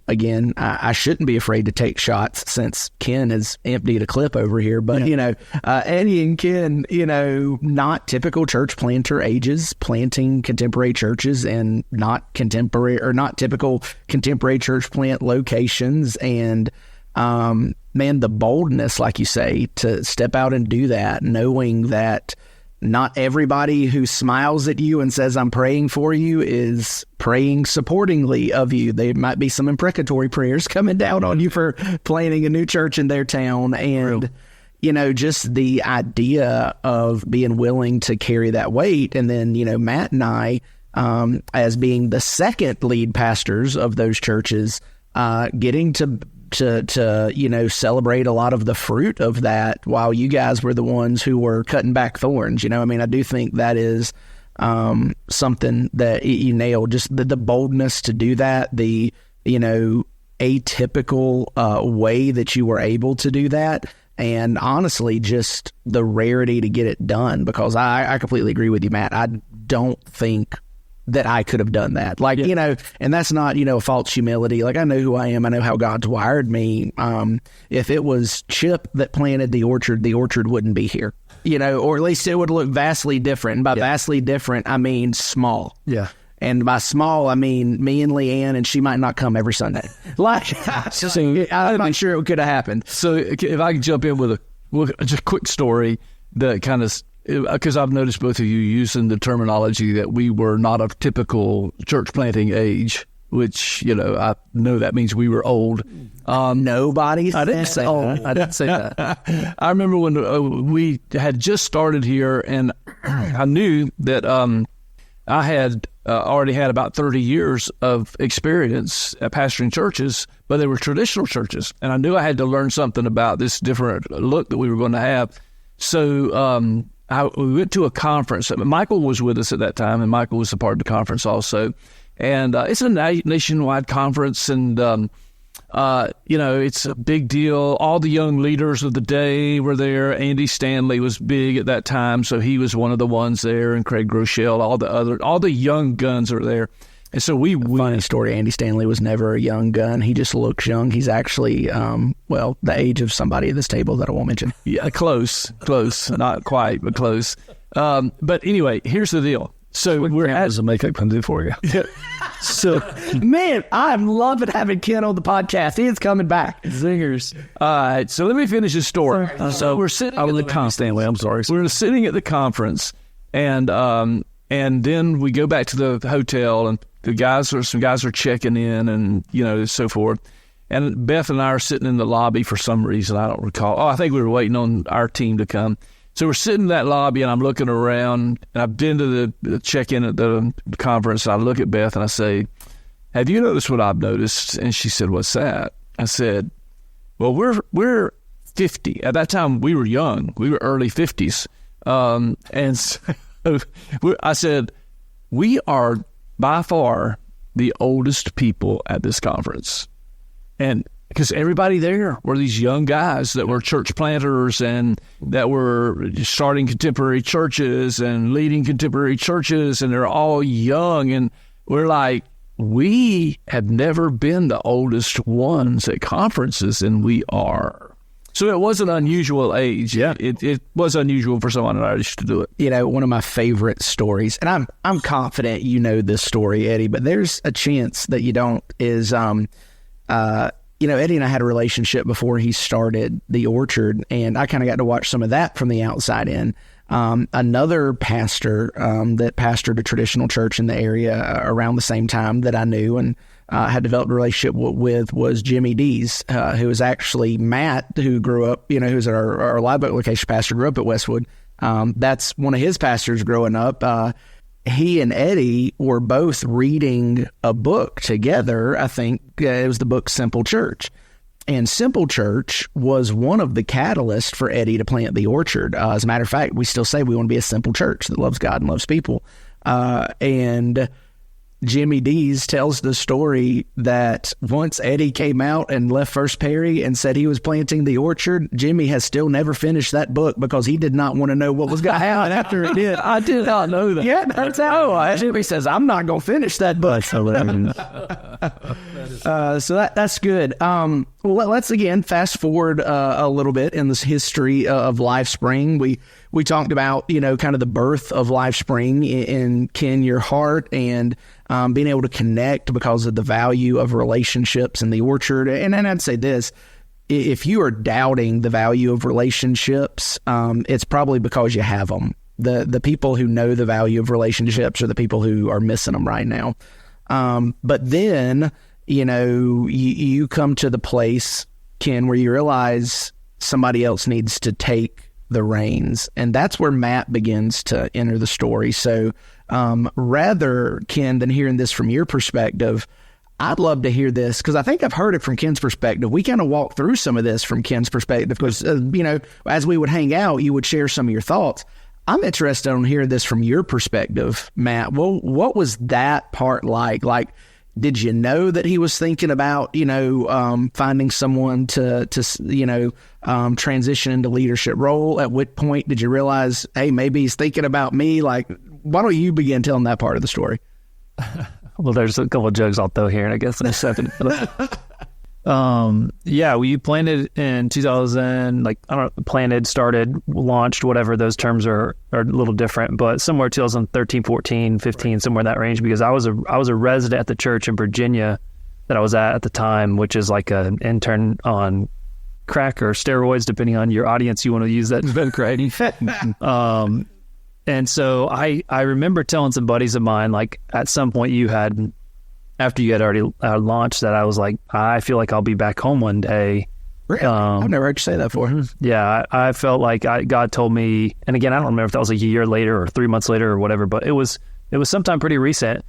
Again, I shouldn't be afraid to take shots since Ken has emptied a clip over here. But, Eddie and Ken, not typical church planter ages, planting contemporary churches and not typical contemporary church plant locations. And, man, the boldness, like you say, to step out and do that, knowing that not everybody who smiles at you and says, I'm praying for you, is praying supportingly of you. There might be some imprecatory prayers coming down on you for planting a new church in their town. And, just the idea of being willing to carry that weight. And then, Matt and I, as being the second lead pastors of those churches, getting to celebrate a lot of the fruit of that while you guys were the ones who were cutting back thorns. I do think that is something that you nailed, just the boldness to do that, the, atypical way that you were able to do that. And honestly, just the rarity to get it done, because I completely agree with you, Matt. I don't think that I could have done that. And that's not, false humility. Like, I know who I am. I know how God's wired me. If it was Chip that planted the Orchard wouldn't be here, or at least it would look vastly different. And by vastly different, I mean small. Yeah. And by small, I mean me and Leanne, and she might not come every Sunday. I'm not sure it could have happened. So if I could jump in with just a quick story that kind of, because I've noticed both of you using the terminology that we were not of typical church planting age, which, I know that means we were old. Nobody. I didn't say that. I didn't say that. I remember when we had just started here, and I knew that I had already had about 30 years of experience at pastoring churches, but they were traditional churches. And I knew I had to learn something about this different look that we were going to have. So we went to a conference. Michael was with us at that time, and Michael was a part of the conference also. And it's a nationwide conference, and it's a big deal. All the young leaders of the day were there. Andy Stanley was big at that time, so he was one of the ones there, and Craig Groeschel, all the young guns are there. And so funny story, Andy Stanley was never a young gun. He just looks young. He's actually, the age of somebody at this table that I won't mention. Yeah, close. Not quite, but close. But anyway, here's the deal. So we're at the makeup can do for you. Yeah. So, man, I'm loving having Ken on the podcast. He is coming back. Zingers. All right. So let me finish the story. So we're sitting. I'm sorry. We're sitting at the conference, and then we go back to the hotel, and some guys are checking in, and so forth. And Beth and I are sitting in the lobby for some reason. I don't recall. I think we were waiting on our team to come. So we're sitting in that lobby, and I'm looking around, and I've been to the check-in at the conference. And I look at Beth, and I say, have you noticed what I've noticed? And she said, what's that? I said, well, we're 50. At that time, we were young. We were early 50s. And so I said, we are by far the oldest people at this conference. And because everybody there were these young guys that were church planters and that were starting contemporary churches and leading contemporary churches, and they're all young. And we're like, we have never been the oldest ones at conferences, and we are. So it was an unusual age. Yeah, it was unusual for someone our age to do it. One of my favorite stories, and I'm confident you know this story, Eddie, but there's a chance that you don't, is Eddie and I had a relationship before he started the Orchard, and I kind of got to watch some of that from the outside in. Another pastor that pastored a traditional church in the area around the same time that I knew and had developed a relationship with was Jimmy Dees, who was actually Matt, who grew up, who's our Live Oak location pastor, grew up at Westwood. That's one of his pastors growing up. He and Eddie were both reading a book together. I think it was the book Simple Church. And Simple Church was one of the catalysts for Eddie to plant the Orchard. As a matter of fact, we still say we want to be a simple church that loves God and loves people. And Jimmy Dees tells the story that once Eddie came out and left First Perry and said he was planting the Orchard, Jimmy has still never finished that book because he did not want to know what was going to happen after it did. I did not know that. Yeah, that's how. Jimmy says, I'm not going to finish that book. So that's good. Well, let's again fast forward a little bit in this history of LifeSpring. We talked about, kind of the birth of LifeSpring in Ken, your heart, and being able to connect because of the value of relationships in the Orchard. And I'd say this, if you are doubting the value of relationships, it's probably because you have them. The people who know the value of relationships are the people who are missing them right now. But then, you come to the place, Ken, where you realize somebody else needs to take the reins. And that's where Matt begins to enter the story. So rather, Ken, than hearing this from your perspective, I'd love to hear this because I think I've heard it from Ken's perspective. We kind of walked through some of this from Ken's perspective because, as we would hang out, you would share some of your thoughts. I'm interested in hearing this from your perspective, Matt. Well, what was that part like? Like, did you know that he was thinking about, finding someone to transition into leadership role? At what point did you realize, hey, maybe he's thinking about me? Like, why don't you begin telling that part of the story? Well, there's a couple of jokes I'll throw here, I guess, in a second. We planted in 2000, planted, launched, whatever those terms are a little different, but somewhere 2013, 14, 15, somewhere in that range, because I was a resident at the church in Virginia that I was at the time, which is like an intern on crack or steroids, depending on your audience you want to use that. And so I remember telling some buddies of mine, like at some point after you had already launched, that I was like, I feel like I'll be back home one day. Really? I've never heard you say that before. Yeah, I felt like God told me, and again, I don't remember if that was a year later or 3 months later or whatever, but it was sometime pretty recent.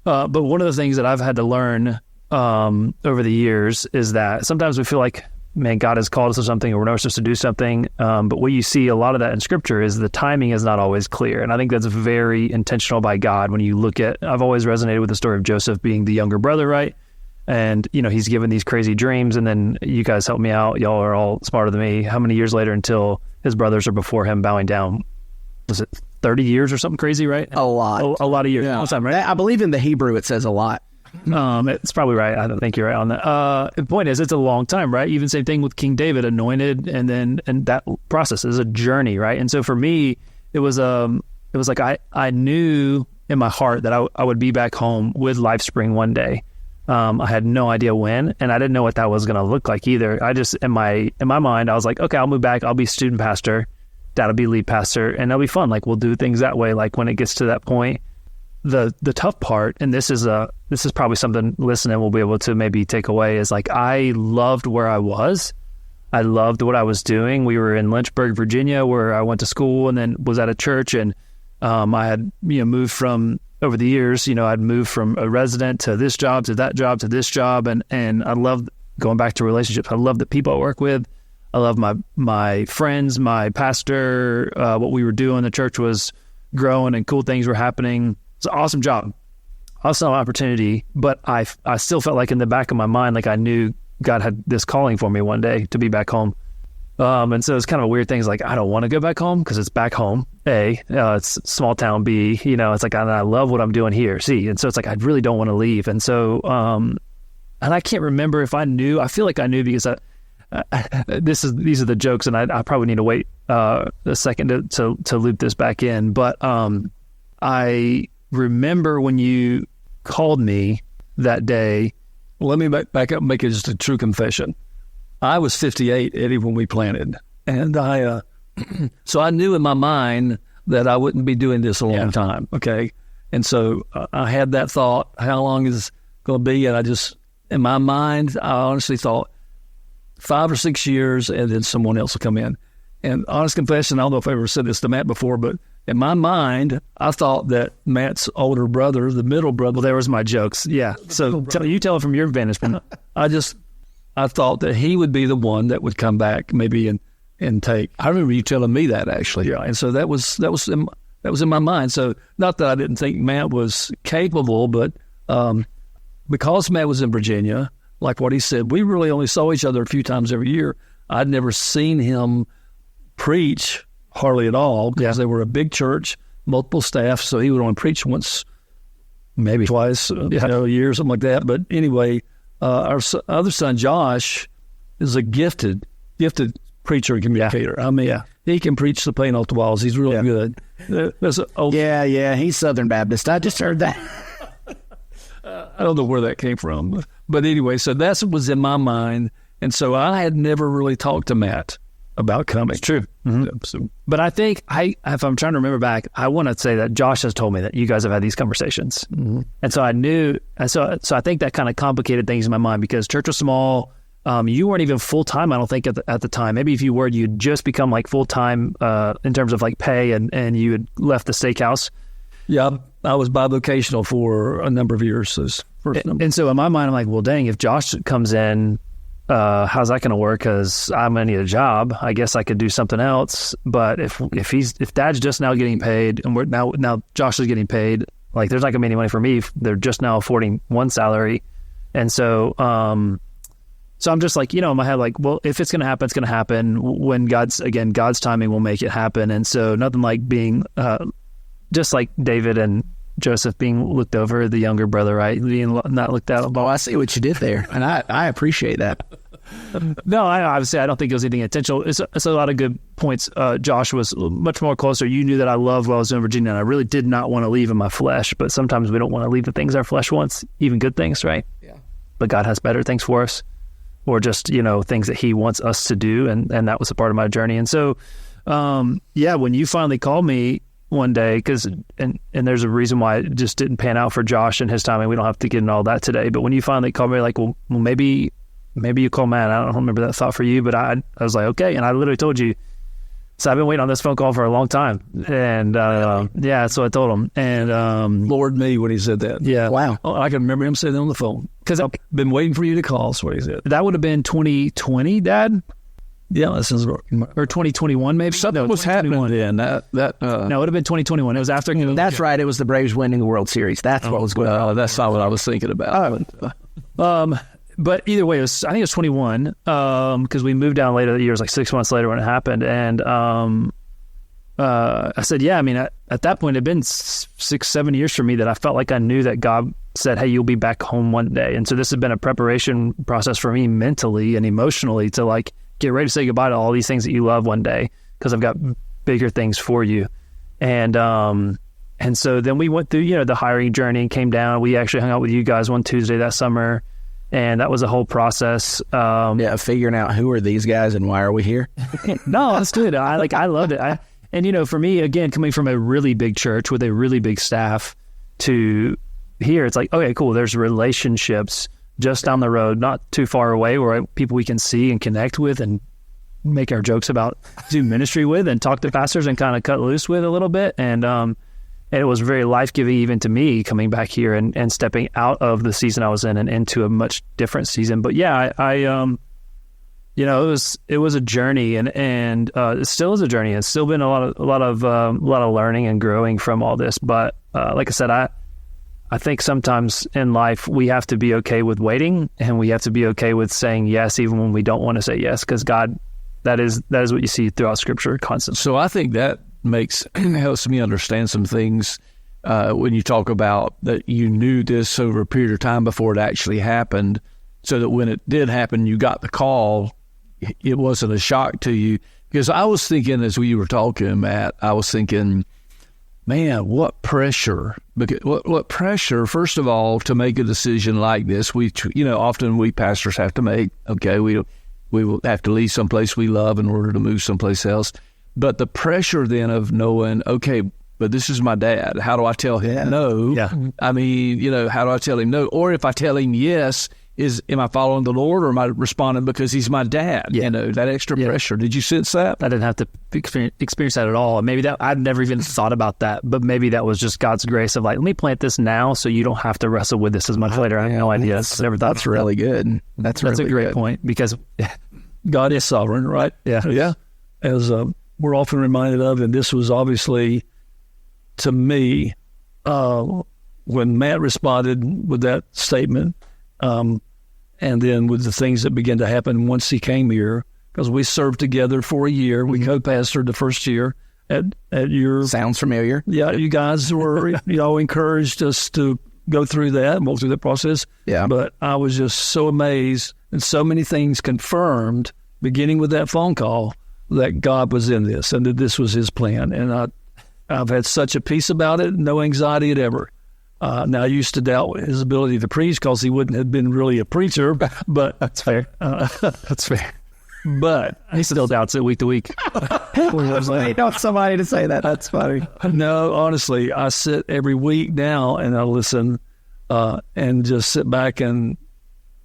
But one of the things that I've had to learn over the years is that sometimes we feel like, man, God has called us to something or we're not supposed to do something. But what you see a lot of that in scripture is the timing is not always clear. And I think that's very intentional by God. When you look at, I've always resonated with the story of Joseph being the younger brother, right? And, he's given these crazy dreams, and then you guys help me out. Y'all are all smarter than me. How many years later until his brothers are before him bowing down? Was it 30 years or something crazy, right? A lot. A lot of years. Yeah. All the time, right? I believe in the Hebrew it says a lot. It's probably right. I don't think you're right on that. The point is, it's a long time, right? Even same thing with King David, anointed, and that process is a journey, right? And so for me, it was like I knew in my heart that I would be back home with LifeSpring one day. I had no idea when, and I didn't know what that was going to look like either. I just in my mind, I was like, okay, I'll move back. I'll be student pastor. Dad'll be lead pastor, and it'll be fun. Like, we'll do things that way. Like, when it gets to that point. The tough part, and this is probably something listening will be able to maybe take away, is like, I loved where I was. I loved what I was doing. We were in Lynchburg, Virginia, where I went to school and then was at a church. And I had moved from, over the years, I'd moved from a resident to this job, to that job, to this job. And I loved going back to relationships. I love the people I work with. I love my friends, my pastor, what we were doing. The church was growing and cool things were happening. It's an awesome job, awesome opportunity, but I still felt like in the back of my mind, like I knew God had this calling for me one day to be back home. And so it's kind of a weird thing. It's like, I don't want to go back home because it's back home. A, it's small town. B, it's like, I love what I'm doing here. C, and so it's like, I really don't want to leave. And so, and I can't remember if I knew. I feel like I knew because these are the jokes, and I probably need to wait a second to loop this back in. But I remember when you called me that day, let me back up and make it just a true confession. I was 58, Eddie, when we planted. And so I knew in my mind that I wouldn't be doing this a long time, okay? And so I had that thought, how long is it going to be? And I just, in my mind, I honestly thought 5 or 6 years, and then someone else will come in. And honest confession, I don't know if I ever said this to Matt before, but in my mind, I thought that Matt's older brother, the middle brother. Well, there was my jokes. Yeah. So you tell it from your vantage point. I thought that he would be the one that would come back maybe and take. I remember you telling me that, actually. Yeah. And so that was in my mind. So not that I didn't think Matt was capable, but because Matt was in Virginia, like what he said, we really only saw each other a few times every year. I'd never seen him preach hardly at all because they were a big church, multiple staff, so he would only preach once, maybe twice a year, something like that. But anyway, our other son, Josh, is a gifted preacher and communicator. I mean, he can preach the paint off the walls. He's really good. He's Southern Baptist. I just heard that. I don't know where that came from. But anyway, so that's what was in my mind. And so I had never really talked to Matt about coming. It's true. Mm-hmm. So, but I think if I'm trying to remember back, I want to say that Josh has told me that you guys have had these conversations. Mm-hmm. And so I knew, so I think that kind of complicated things in my mind because church was small. You weren't even full-time, I don't think, at the time. Maybe if you were, you'd just become like full-time in terms of like pay and you had left the steakhouse. Yeah, I was bivocational for a number of years. And so in my mind, I'm like, well, dang, if Josh comes in, how's that going to work? Because I'm going to need a job. I guess I could do something else. But if Dad's just now getting paid, and we're now Josh is getting paid, like there's not going to be any money for me. They're just now affording one salary, and so I'm just like, in my head, like, well, if it's going to happen, it's going to happen. When God's timing will make it happen. And so nothing like being just like David and Joseph being looked over, the younger brother, right? Being not looked at. Oh, I see what you did there, and I appreciate that. No, obviously I don't think it was anything intentional. It's a lot of good points. Josh was much more closer. You knew that I loved while I was in Virginia, and I really did not want to leave in my flesh. But sometimes we don't want to leave the things our flesh wants, even good things, right? Yeah. But God has better things for us, or just things that He wants us to do, and that was a part of my journey. And so, when you finally called me one day, and there's a reason why it just didn't pan out for Josh and his timing. We don't have to get into all that today. But when you finally called me, like, well, maybe you call Matt. I don't remember that thought for you, but I was like, okay. And I literally told you, so I've been waiting on this phone call for a long time. And so I told him. And Lord me when he said that. Yeah. Wow. Oh, I can remember him saying that on the phone. Because I've been waiting for you to call, is what he said. That would have been 2020, Dad? Yeah, that sounds right. Or 2021, maybe. Something was happening then. No, it would have been 2021. It was after. That's right. It was the Braves winning the World Series. That's what was going on. That's not what I was thinking about. But either way, I think it was 21 because we moved down later. The year was like 6 months later when it happened, and I said, yeah. I mean, at that point, it had been 6-7 years for me that I felt like I knew that God said, hey, you'll be back home one day, and so this had been a preparation process for me mentally and emotionally to like get ready to say goodbye to all these things that you love one day because I've got bigger things for you. And so then we went through, the hiring journey and came down. We actually hung out with you guys one Tuesday that summer, and that was a whole process. Figuring out who are these guys and why are we here? No, that's good. I loved it. And for me, again, coming from a really big church with a really big staff to here, it's like, okay, cool. There's relationships just down the road, not too far away, where people we can see and connect with and make our jokes about, do ministry with, and talk to pastors and kind of cut loose with a little bit. And it was very life-giving even to me coming back here and stepping out of the season I was in and into a much different season. But yeah, it was a journey, and it still is a journey. It's still been a lot of learning and growing from all this. But like I said, I think sometimes in life we have to be okay with waiting, and we have to be okay with saying yes even when we don't want to say yes, because God, that is what you see throughout Scripture constantly. So I think that helps me understand some things when you talk about that you knew this over a period of time before it actually happened, so that when it did happen, you got the call, it wasn't a shock to you. Because I was thinking, as we were talking, Matt, I was thinking, man, what pressure! Because what pressure? First of all, to make a decision like this, often we pastors have to make. Okay, we will have to leave someplace we love in order to move someplace else. But the pressure then of knowing, okay, but this is my dad. How do I tell him no? Yeah. I mean, how do I tell him no? Or if I tell him yes, am I following the Lord, or am I responding because he's my dad? Yeah. That extra pressure. Did you sense that? I didn't have to experience that at all. Maybe that I'd never even thought about that, but maybe that was just God's grace of like, let me plant this now so you don't have to wrestle with this as much later. I have no idea. Never thought That's really good. That's a great point, because God is sovereign, right? Yeah. As we're often reminded of, and this was obviously to me when Matt responded with that statement, and then with the things that began to happen once he came here, because we served together for a year. We co-pastored the first year at your... Sounds familiar. Yeah, you guys were, encouraged us to go through that and walk through that process. Yeah. But I was just so amazed, and so many things confirmed, beginning with that phone call, that God was in this and that this was his plan. And I've had such a peace about it, no anxiety at ever. Now, I used to doubt his ability to preach because he wouldn't have been really a preacher, but That's fair. That's fair. But He still doubts it week to week. I want somebody to say that. That's funny. no, honestly, I sit every week now and I listen and just sit back and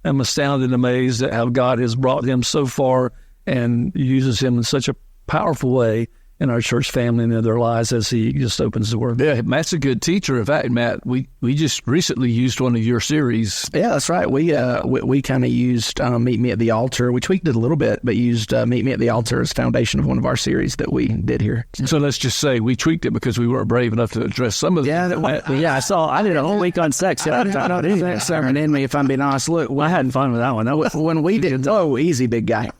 am astounded and amazed at how God has brought him so far and uses him in such a powerful way in our church family and in their lives as he just opens the word. Yeah, Matt's a good teacher. In fact, Matt, we just recently used one of your series. Yeah, that's right. We kind of used Meet Me at the Altar. We tweaked it a little bit, but used Meet Me at the Altar as foundation of one of our series that we did here. So let's just say we tweaked it because we weren't brave enough to address some of I did a whole week on sex. I don't do that sermon in me, if I'm being honest. Look, I had fun with that one. when we did, easy, big guy.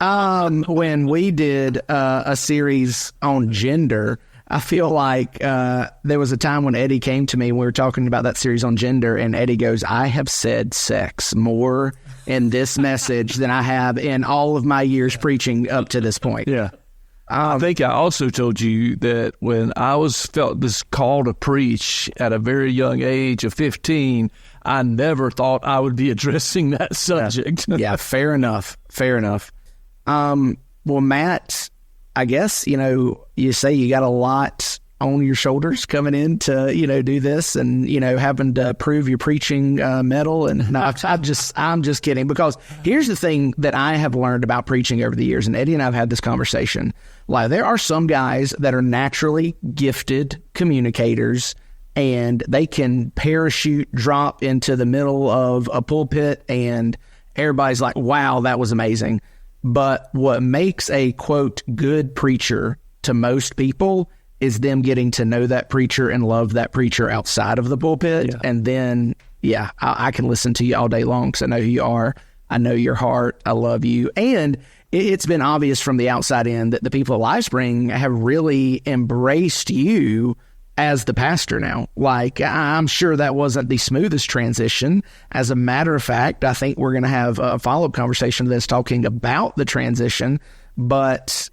When we did a series on gender, I feel like there was a time when Eddie came to me and we were talking about that series on gender, and Eddie goes, I have said sex more in this message than I have in all of my years preaching up to this point. Yeah. I think I also told you that when I felt this call to preach at a very young age of 15, I never thought I would be addressing that subject. Yeah, fair enough. Well, Matt, I guess, you say you got a lot on your shoulders coming in to, do this and, having to prove your preaching mettle. And no, I'm just kidding, because here's the thing that I have learned about preaching over the years. And Eddie and I have had this conversation. Like, there are some guys that are naturally gifted communicators and they can parachute drop into the middle of a pulpit and everybody's like, wow, that was amazing. But what makes a, quote, good preacher to most people is them getting to know that preacher and love that preacher outside of the pulpit. Yeah. And then, I can listen to you all day long because I know who you are. I know your heart. I love you. And it's been obvious from the outside in that the people at LifeSpring have really embraced you as the pastor now. Like, I'm sure that wasn't the smoothest transition. As a matter of fact, I think we're going to have a follow-up conversation that's talking about the transition. But,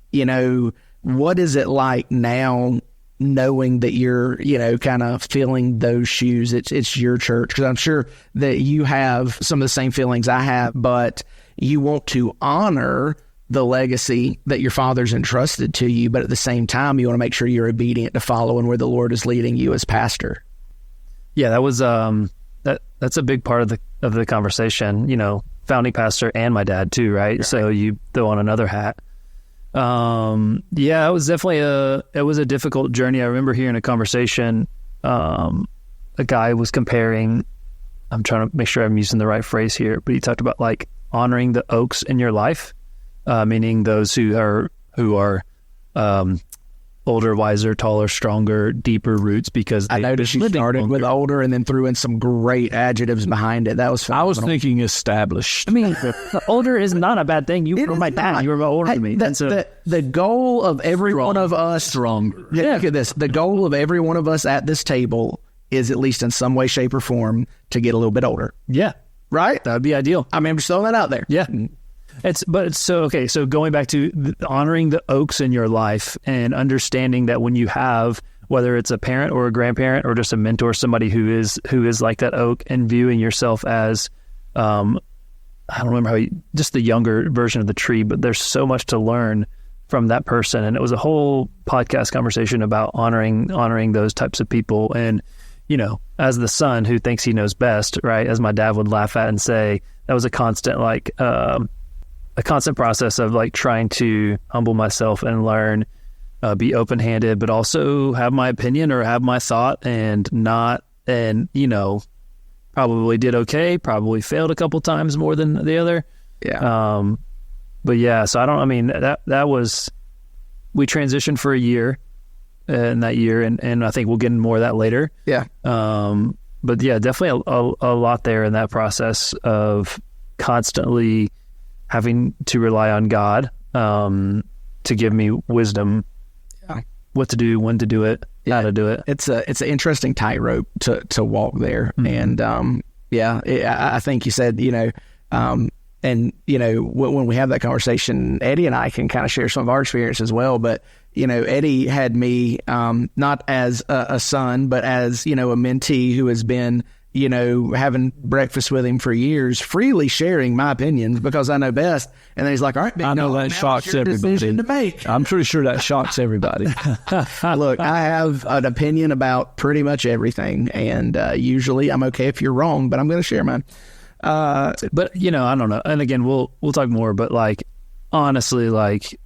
what is it like now knowing that you're, kind of filling those shoes? It's your church, because I'm sure that you have some of the same feelings I have, but you want to honor the legacy that your father's entrusted to you, but at the same time, you want to make sure you're obedient to following where the Lord is leading you as pastor. Yeah, that was that's a big part of the conversation. Founding pastor and my dad too, right? So you throw on another hat. It was definitely a difficult journey. I remember hearing a conversation. A guy was comparing. I'm trying to make sure I'm using the right phrase here, but he talked about like honoring the oaks in your life. Meaning those who are older, wiser, taller, stronger, deeper roots, because I noticed you started with older and then threw in some great adjectives behind it. That was phenomenal. I was thinking established. I mean, older is not a bad thing. You were my dad. You were older than me. The goal of every one of us... Stronger. Yeah, look at this. The goal of every one of us at this table is, at least in some way, shape, or form, to get a little bit older. Yeah. Right? That would be ideal. I mean, I'm just throwing that out there. Yeah. So going back to honoring the oaks in your life and understanding that when you have whether it's a parent or a grandparent or just a mentor, somebody who is like that oak, and viewing yourself as, I don't remember just the younger version of the tree, but there's so much to learn from that person. And it was a whole podcast conversation about honoring those types of people. And, as the son who thinks he knows best, right? As my dad would laugh at and say, that was a constant, a constant process of like trying to humble myself and learn, be open-handed, but also have my opinion or have my thought and probably did okay, probably failed a couple times more than the other. Yeah. But yeah, so that was, we transitioned for a year in that year. And I think we'll get into more of that later. Yeah. But yeah, definitely a lot there in that process of constantly having to rely on God, to give me wisdom, what to do, when to do it, how to do it. It's an interesting tightrope to walk there. And, I think you said, and, when we have that conversation, Eddie and I can kind of share some of our experience as well. But, Eddie had me not as a son, but as, a mentee who has been, having breakfast with him for years, freely sharing my opinions because I know best. And then he's like, all right, I know that shocks everybody. To make. I'm pretty sure that shocks everybody. Look, I have an opinion about pretty much everything. And usually I'm okay if you're wrong, but I'm going to share mine. But I don't know. And again, we'll talk more, but like, honestly, like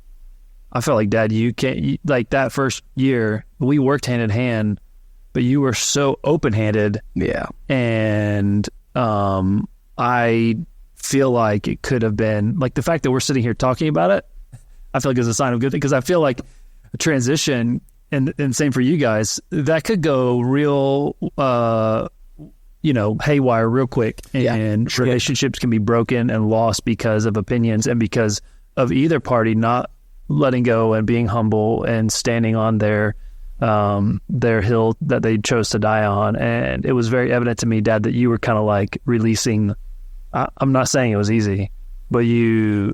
I felt like, Dad, like that first year we worked hand in hand, but you were so open-handed. Yeah. And, I feel like it could have been like the fact that we're sitting here talking about it, I feel like is a sign of good thing. Cause I feel like a transition and same for you guys, that could go real, haywire real quick, and relationships can be broken and lost because of opinions and because of either party not letting go and being humble and standing on their hill that they chose to die on. And it was very evident to me, Dad, that you were kind of like releasing. I'm not saying it was easy, but I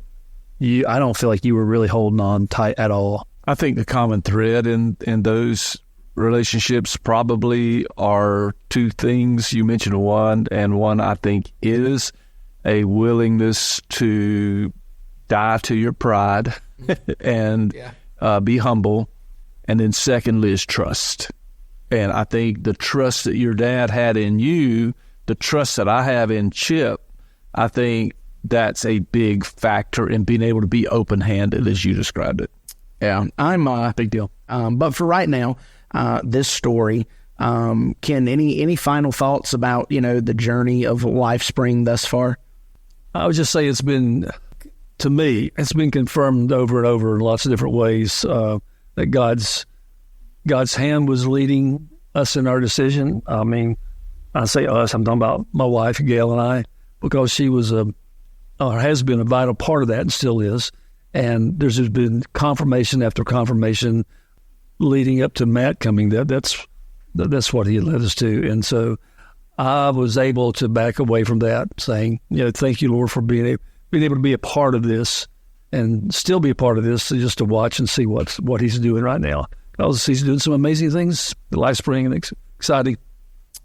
don't feel like you were really holding on tight at all. I think the common thread in those relationships probably are two things. You mentioned one, and one I think is a willingness to die to your pride and be humble. And then secondly is trust. And I think the trust that your dad had in you, the trust that I have in Chip, I think that's a big factor in being able to be open-handed as you described it. Yeah, I'm big deal. But for right now, this story, Ken, any final thoughts about, the journey of LifeSpring thus far? I would just say it's been confirmed over and over in lots of different ways, that God's hand was leading us in our decision. I mean, I say us, I'm talking about my wife, Gail, and I, because she was has been a vital part of that and still is. And there's just been confirmation after confirmation leading up to Matt coming. That's what he led us to. And so I was able to back away from that, saying, thank you, Lord, for being able to be a part of this and still be a part of this, just to watch and see what he's doing right now. Because he's doing some amazing things, the LifeSpring, and exciting.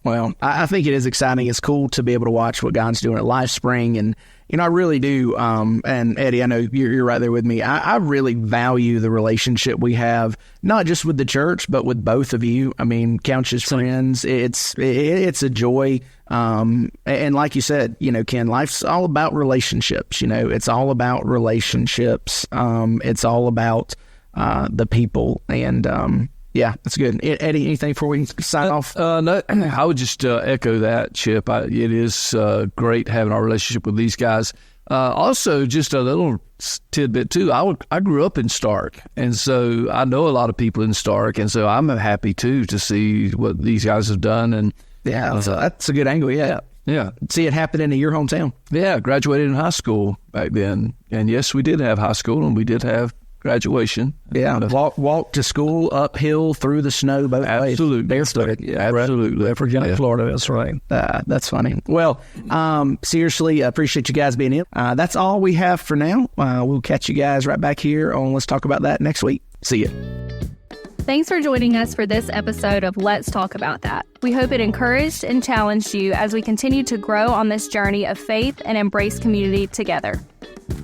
Well, I think it is exciting. It's cool to be able to watch what God's doing at LifeSpring. And, I really do. And Eddie, I know you're right there with me. I really value the relationship we have, not just with the church, but with both of you. I mean, count as friends. It's a joy. And like you said, Ken, life's all about relationships. It's all about relationships. It's all about the people. And yeah, that's good. Eddie, anything before we sign off? No, I would just echo that, Chip. It is great having our relationship with these guys. Also, just a little tidbit, too. I grew up in Stark, and so I know a lot of people in Stark, and so I'm happy, too, to see what these guys have done. And yeah, that's a good angle, yeah. See it happen in your hometown. Yeah, graduated in high school back then. And, yes, we did have high school, and we did have graduation. Yeah, walk to school uphill through the snow both ways. Absolutely. Barefoot. Yeah, absolutely. Bedford County, Florida. That's right. That's funny. Well, seriously, I appreciate you guys being in. That's all we have for now. We'll catch you guys right back here on Let's Talk About That next week. See ya. Thanks for joining us for this episode of Let's Talk About That. We hope it encouraged and challenged you as we continue to grow on this journey of faith and embrace community together.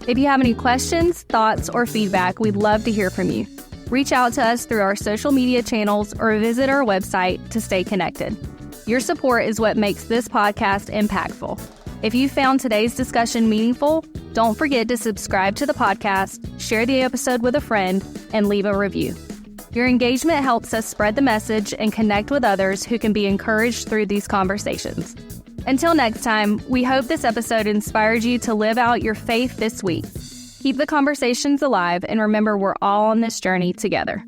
If you have any questions, thoughts, or feedback, we'd love to hear from you. Reach out to us through our social media channels or visit our website to stay connected. Your support is what makes this podcast impactful. If you found today's discussion meaningful, don't forget to subscribe to the podcast, share the episode with a friend, and leave a review. Your engagement helps us spread the message and connect with others who can be encouraged through these conversations. Until next time, we hope this episode inspired you to live out your faith this week. Keep the conversations alive and remember we're all on this journey together.